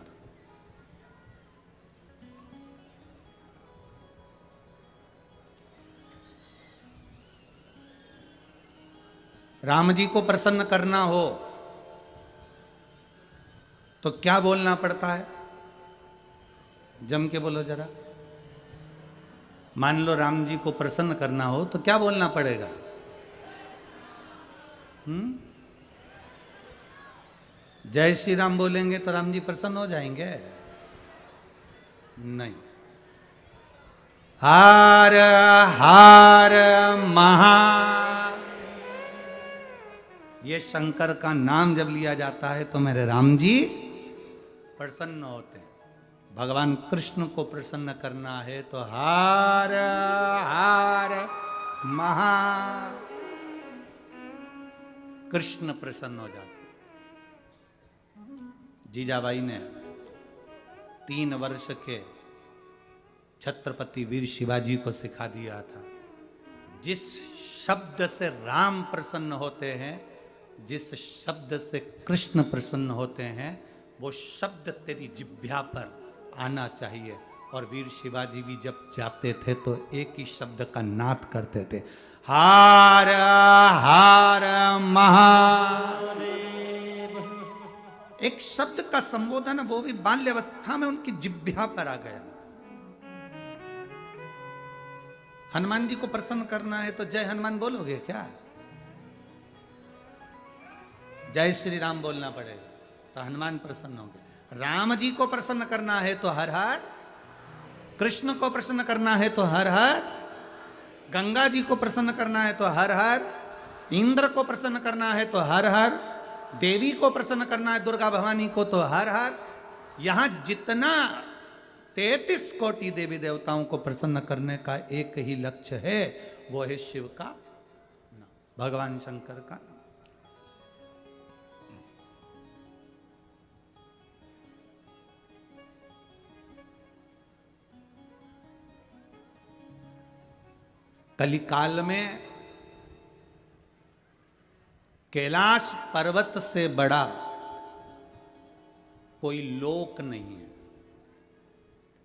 S1: राम जी को प्रसन्न करना हो तो क्या बोलना पड़ता है? जम के बोलो जरा। मान लो राम जी को प्रसन्न करना हो तो क्या बोलना पड़ेगा? जय श्री राम बोलेंगे तो राम जी प्रसन्न हो जाएंगे? नहीं। हर हर महा, ये शंकर का नाम जब लिया जाता है तो मेरे राम जी प्रसन्न होते हैं। भगवान कृष्ण को प्रसन्न करना है तो हर हर महा, कृष्ण प्रसन्न हो जाते। जीजाबाई ने 3 वर्ष के छत्रपति वीर शिवाजी को सिखा दिया था, जिस शब्द से राम प्रसन्न होते हैं, जिस शब्द से कृष्ण प्रसन्न होते हैं, वो शब्द तेरी जिह्वा पर आना चाहिए। और वीर शिवाजी भी जब जाते थे तो एक ही शब्द का नाद करते थे, हार हार महादेव। एक शब्द का संबोधन, वो भी बाल्यावस्था में उनकी जिह्वा पर आ गया। हनुमान जी को प्रसन्न करना है तो जय हनुमान बोलोगे क्या? जय श्री राम बोलना पड़ेगा तो हनुमान प्रसन्न होंगे। राम जी को प्रसन्न करना है तो हर हर, कृष्ण को प्रसन्न करना है तो हर हर, गंगा जी को प्रसन्न करना है तो हर हर, इंद्र को प्रसन्न करना है तो हर हर, देवी को प्रसन्न करना है दुर्गा भवानी को तो हर हर। यहां जितना 33 कोटि देवी देवताओं को प्रसन्न करने का एक ही लक्ष्य है, वो है शिव का नाम, भगवान शंकर का नाम। कलिकाल में कैलाश पर्वत से बड़ा कोई लोक नहीं है।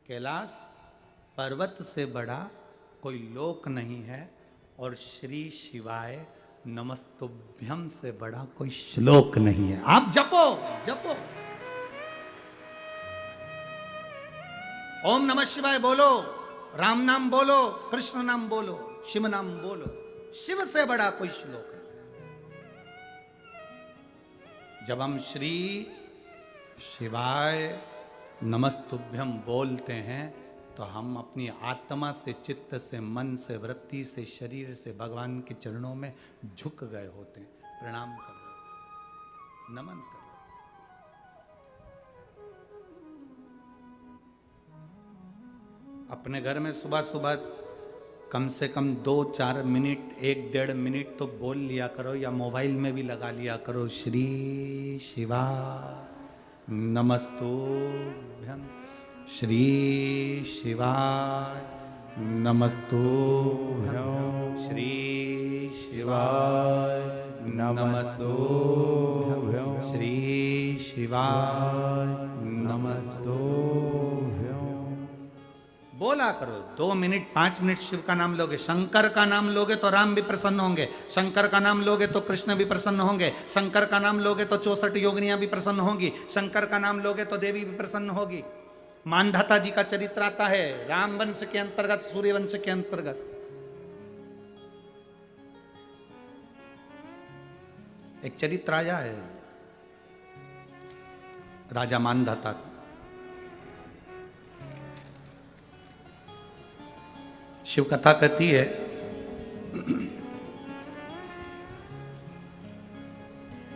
S1: कैलाश पर्वत से बड़ा कोई लोक नहीं है, और श्री शिवाय नमस्तुभ्यम से बड़ा कोई श्लोक नहीं है। आप जपो जपो, ओम नमः शिवाय बोलो, राम नाम बोलो, कृष्ण नाम बोलो, शिव नाम बोलो। शिव से बड़ा कोई श्लोक नहीं। जब हम श्री शिवाय नमस्तुभ्यम बोलते हैं तो हम अपनी आत्मा से, चित्त से, मन से, वृत्ति से, शरीर से भगवान के चरणों में झुक गए होते हैं, प्रणाम कर रहे होते, नमन कर रहे। अपने घर में सुबह सुबह कम से कम 2-4 मिनट, 1-1.5 मिनट तो बोल लिया करो, या मोबाइल में भी लगा लिया करो, श्री शिवा नमस्तुभ्यम, श्री शिवाय नमस्तुभ्यम, श्री शिवाय नमस्तुभ्यम, श्री शिवाय नमस्तुभ्यम। बोला करो। 2 मिनट 5 मिनट शिव का नाम लोगे, शंकर का नाम लोगे तो राम भी प्रसन्न होंगे, शंकर का नाम लोगे तो कृष्ण भी प्रसन्न होंगे, शंकर का नाम लोगे तो 64 योगिनियां भी प्रसन्न होंगी, शंकर का नाम लोगे तो देवी भी प्रसन्न होगी। मानधाता जी का चरित्र आता है राम वंश के अंतर्गत, सूर्य वंश के अंतर्गत। एक चरित्र आया है राजा मानधाता का। शिव कथा कहती है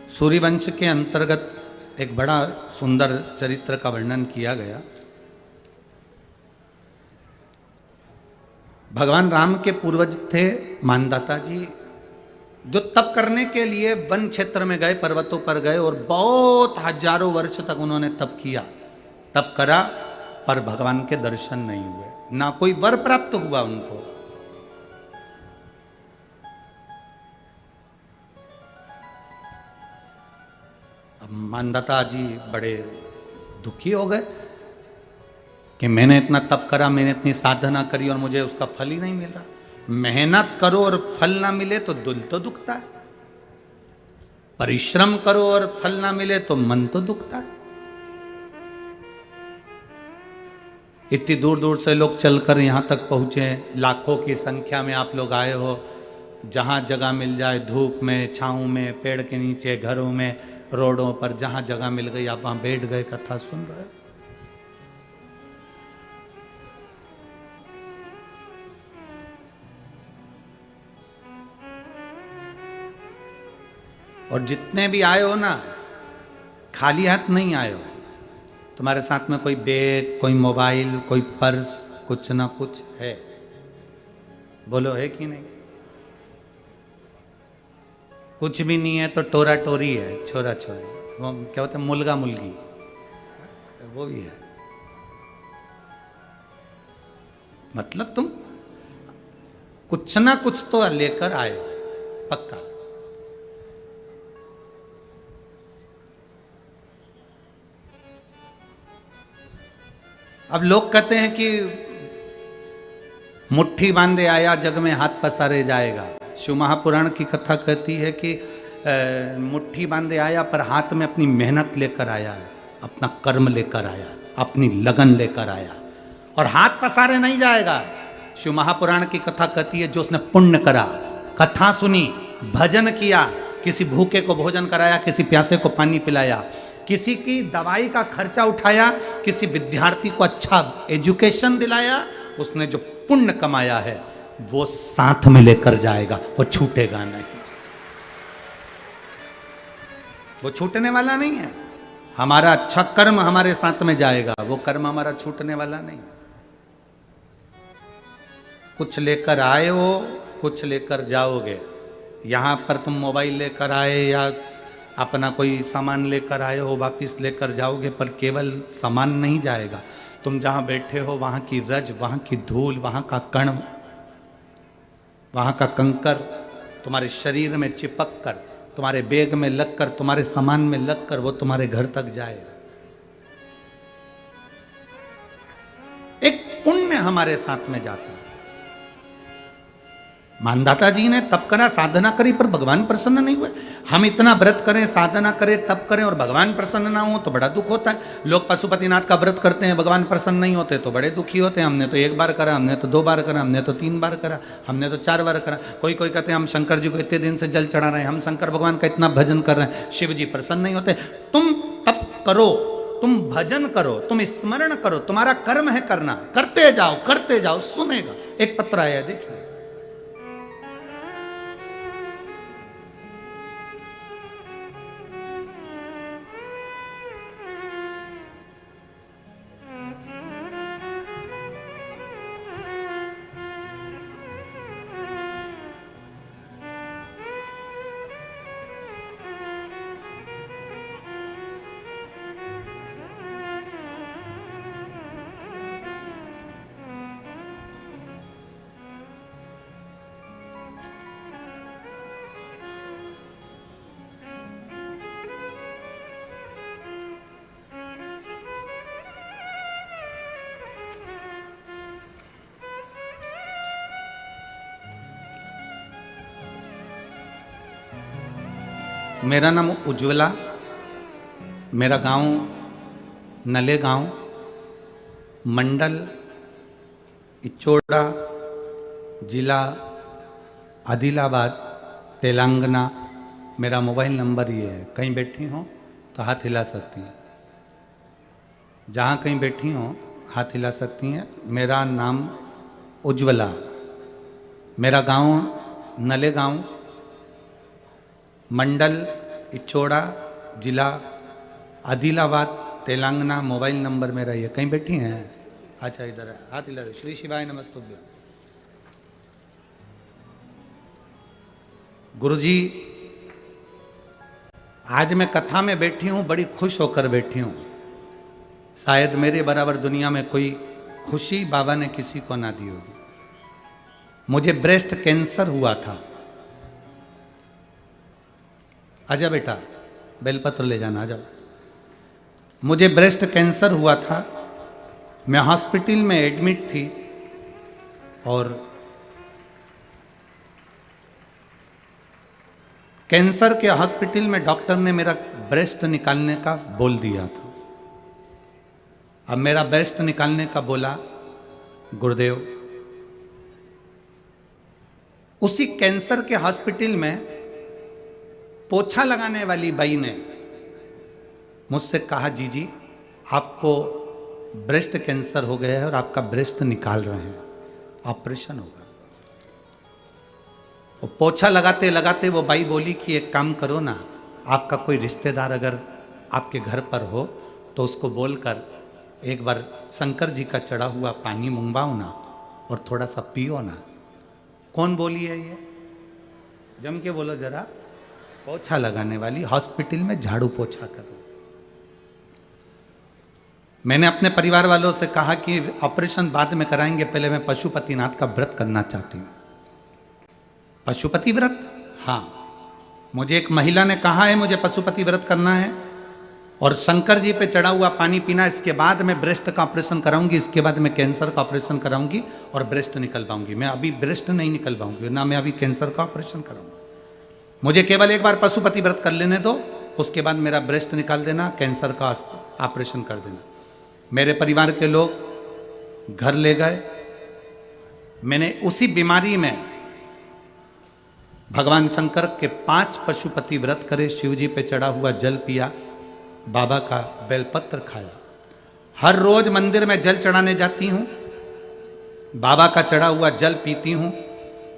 S1: सूर्यवंश के अंतर्गत एक बड़ा सुंदर चरित्र का वर्णन किया गया। भगवान राम के पूर्वज थे मानदाता जी, जो तप करने के लिए वन क्षेत्र में गए, पर्वतों पर गए और बहुत हजारों वर्ष तक उन्होंने तप किया, तप करा, पर भगवान के दर्शन नहीं हुए, ना कोई वर प्राप्त हुआ उनको। अब मानदाता जी बड़े दुखी हो गए कि मैंने इतना तप करा, मैंने इतनी साधना करी और मुझे उसका फल ही नहीं मिल रहा। मेहनत करो और फल ना मिले तो दिल तो दुखता है, परिश्रम करो और फल ना मिले तो मन तो दुखता है। इतनी दूर दूर से लोग चलकर यहां तक पहुंचे, लाखों की संख्या में आप लोग आए हो, जहां जगह मिल जाए, धूप में, छांव में, पेड़ के नीचे, घरों में, रोडों पर, जहां जगह मिल गई आप वहां बैठ गए, कथा सुन रहे हो। और जितने भी आए हो ना, खाली हाथ नहीं आए हो, तुम्हारे साथ में कोई बैग, कोई मोबाइल, कोई पर्स, कुछ ना कुछ है। बोलो है कि नहीं? कुछ भी नहीं है तो टोरा टोरी है, छोरा छोरी, वो क्या होता है, मुलगा मुलगी, वो भी है। मतलब तुम कुछ ना कुछ तो लेकर आए हो, पक्का। अब लोग कहते हैं कि मुट्ठी बांधे आया जग में हाथ पसारे जाएगा। शिव महापुराण की कथा कहती है कि मुट्ठी बांधे आया पर हाथ में अपनी मेहनत लेकर आया, अपना कर्म लेकर आया, अपनी लगन लेकर आया, और हाथ पसारे नहीं जाएगा। शिव महापुराण की कथा कहती है जो उसने पुण्य करा, कथा सुनी, भजन किया, किसी भूखे को भोजन कराया, किसी प्यासे को पानी पिलाया, किसी की दवाई का खर्चा उठाया, किसी विद्यार्थी को अच्छा एजुकेशन दिलाया, उसने जो पुण्य कमाया है वो साथ में लेकर जाएगा, वो छूटेगा नहीं, वो छूटने वाला नहीं है। हमारा अच्छा कर्म हमारे साथ में जाएगा, वो कर्म हमारा छूटने वाला नहीं। कुछ लेकर आए हो, कुछ लेकर जाओगे। यहां पर तुम मोबाइल लेकर आए या अपना कोई सामान लेकर आए हो, वापिस लेकर जाओगे, पर केवल सामान नहीं जाएगा। तुम जहाँ बैठे हो वहाँ की रज, वहाँ की धूल, वहाँ का कण, वहाँ का कंकर तुम्हारे शरीर में चिपक कर, तुम्हारे बैग में लगकर, तुम्हारे सामान में लगकर वो तुम्हारे घर तक जाएगा। एक पुण्य हमारे साथ में जाता है। मानदाता जी ने तप करा, साधना करी, पर भगवान प्रसन्न नहीं हुए। हम इतना व्रत करें, साधना करें, तप करें और भगवान प्रसन्न ना हो तो बड़ा दुख होता है। लोग पशुपतिनाथ का व्रत करते हैं, भगवान प्रसन्न नहीं होते तो बड़े दुखी होते हैं। हमने तो 1 बार करा, हमने तो 2 बार करा, हमने तो 3 बार करा, हमने तो 4 बार करा। कोई कोई कहते हैं हम शंकर जी को इतने दिन से जल चढ़ा रहे हैं, हम शंकर भगवान का इतना भजन कर रहे हैं, शिव जी प्रसन्न नहीं होते। तुम तप करो, तुम भजन करो, तुम स्मरण करो, तुम्हारा कर्म है करना, करते जाओ, सुनेगा। एक पत्र आया देखिए, मेरा नाम उज्ज्वला, मेरा गांव नले गांव, मंडल इचोड़ा, जिला आदिलाबाद, तेलंगाना। मेरा मोबाइल नंबर ये है। कहीं बैठी हो तो हाथ हिला सकती हैं, जहाँ कहीं बैठी हो हाथ हिला सकती हैं। मेरा नाम उज्ज्वला, मेरा गांव नले गांव, मंडल इचोड़ा, जिला आदिलाबाद, तेलंगाना। मोबाइल नंबर मेरा ये। कहीं बैठी हैं? अच्छा इधर है, हाथ हिला दो। श्री शिवाय नमस्तुभ्यं। गुरुजी, आज मैं कथा में बैठी हूं, बड़ी खुश होकर बैठी हूं। शायद मेरे बराबर दुनिया में कोई खुशी बाबा ने किसी को ना दी होगी। मुझे ब्रेस्ट कैंसर हुआ था। आजा बेटा, बेलपत्र ले जाना, आ जाओ। मुझे ब्रेस्ट कैंसर हुआ था। मैं हॉस्पिटल में एडमिट थी और कैंसर के हॉस्पिटल में डॉक्टर ने मेरा ब्रेस्ट निकालने का बोल दिया था। अब मेरा ब्रेस्ट निकालने का बोला गुरुदेव। उसी कैंसर के हॉस्पिटल में पोछा लगाने वाली बाई ने मुझसे कहा, जीजी आपको ब्रेस्ट कैंसर हो गया है और आपका ब्रेस्ट निकाल रहे हैं, ऑपरेशन होगा। वो पोछा लगाते लगाते वो बाई बोली कि एक काम करो ना, आपका कोई रिश्तेदार अगर आपके घर पर हो तो उसको बोलकर एक बार शंकर जी का चढ़ा हुआ पानी मंगवाओ ना और थोड़ा सा पियो ना। कौन बोली है ये? जम के बोलो जरा। पोछा लगाने वाली हॉस्पिटल में झाड़ू पोछा करो। मैंने अपने परिवार वालों से कहा कि ऑपरेशन बाद में कराएंगे, पहले मैं पशुपतिनाथ का व्रत करना चाहती हूँ। पशुपति व्रत? हाँ, मुझे एक महिला ने कहा है मुझे पशुपति व्रत करना है और शंकर जी पे चढ़ा हुआ पानी पीना, इसके बाद मैं ब्रेस्ट का ऑपरेशन कराऊंगी, इसके बाद मैं कैंसर का ऑपरेशन कराऊंगी और ब्रेस्ट निकल पाऊंगी। मैं अभी ब्रेस्ट नहीं निकल पाऊंगी, ना मैं अभी कैंसर का ऑपरेशन कराऊंगी। मुझे केवल एक बार पशुपति व्रत कर लेने दो, उसके बाद मेरा ब्रेस्ट निकाल देना, कैंसर का ऑपरेशन कर देना। मेरे परिवार के लोग घर ले गए। मैंने उसी बीमारी में भगवान शंकर के 5 पशुपति व्रत करे, शिव जी पे चढ़ा हुआ जल पिया, बाबा का बेलपत्र खाया। हर रोज मंदिर में जल चढ़ाने जाती हूँ, बाबा का चढ़ा हुआ जल पीती हूँ।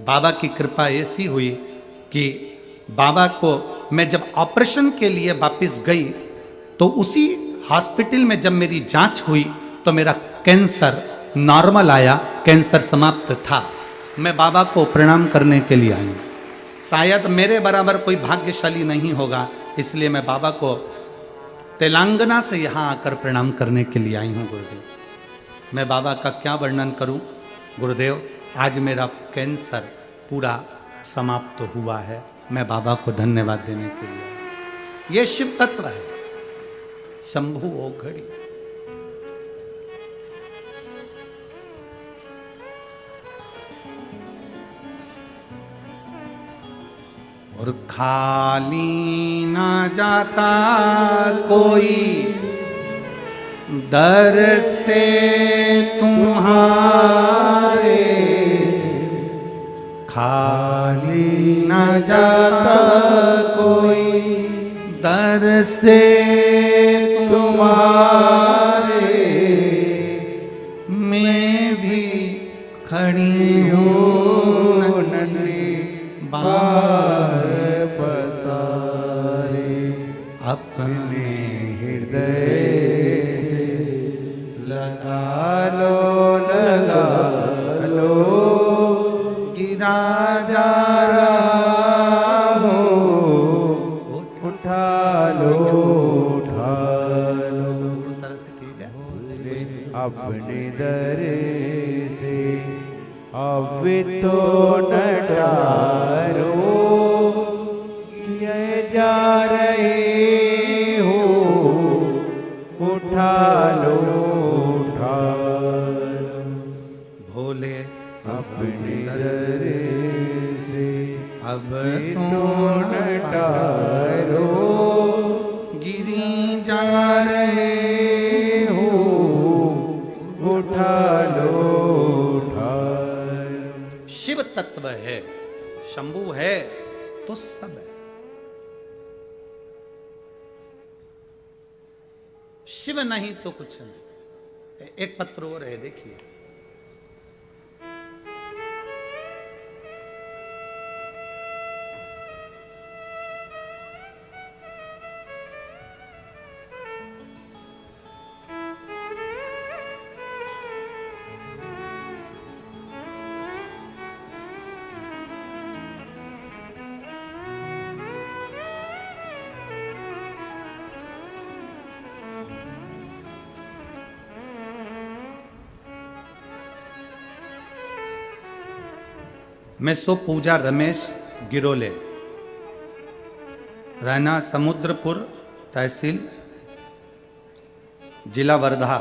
S1: बाबा की कृपा ऐसी हुई कि बाबा को मैं जब ऑपरेशन के लिए वापस गई तो उसी हॉस्पिटल में जब मेरी जांच हुई तो मेरा कैंसर नॉर्मल आया, कैंसर समाप्त था। मैं बाबा को प्रणाम करने के लिए आई हूँ। शायद मेरे बराबर कोई भाग्यशाली नहीं होगा, इसलिए मैं बाबा को तेलंगाना से यहाँ आकर प्रणाम करने के लिए आई हूँ। गुरुदेव, मैं बाबा का क्या वर्णन करूँ। गुरुदेव, आज मेरा कैंसर पूरा समाप्त हुआ है। मैं बाबा को धन्यवाद देने के लिए। ये शिव तत्व है, शंभु ओघड़ी। और खाली ना जाता कोई दर से तुम्हारे, खाली ना जाता कोई दर से तुम्हारे, मैं भी खड़ी हूँ नन्हे बार पसारे, अपने हृदय से लगा लो, गिरा जा रहा हो, उठा लो। तरह से ठीक है। अपने दर से अब तो न डारो, ये जा रहे हो, उठा लो। भोले अपने दर से अब तो न डारो, गिरी जा रहे हो, उठा लो। शिव तत्व है, शंभु है तो सब है। शिव नहीं तो कुछ नहीं। एक पत्र और है, देखिए। मैं सो पूजा रमेश गिरोले, रहना समुद्रपुर, तहसील जिला वर्धा।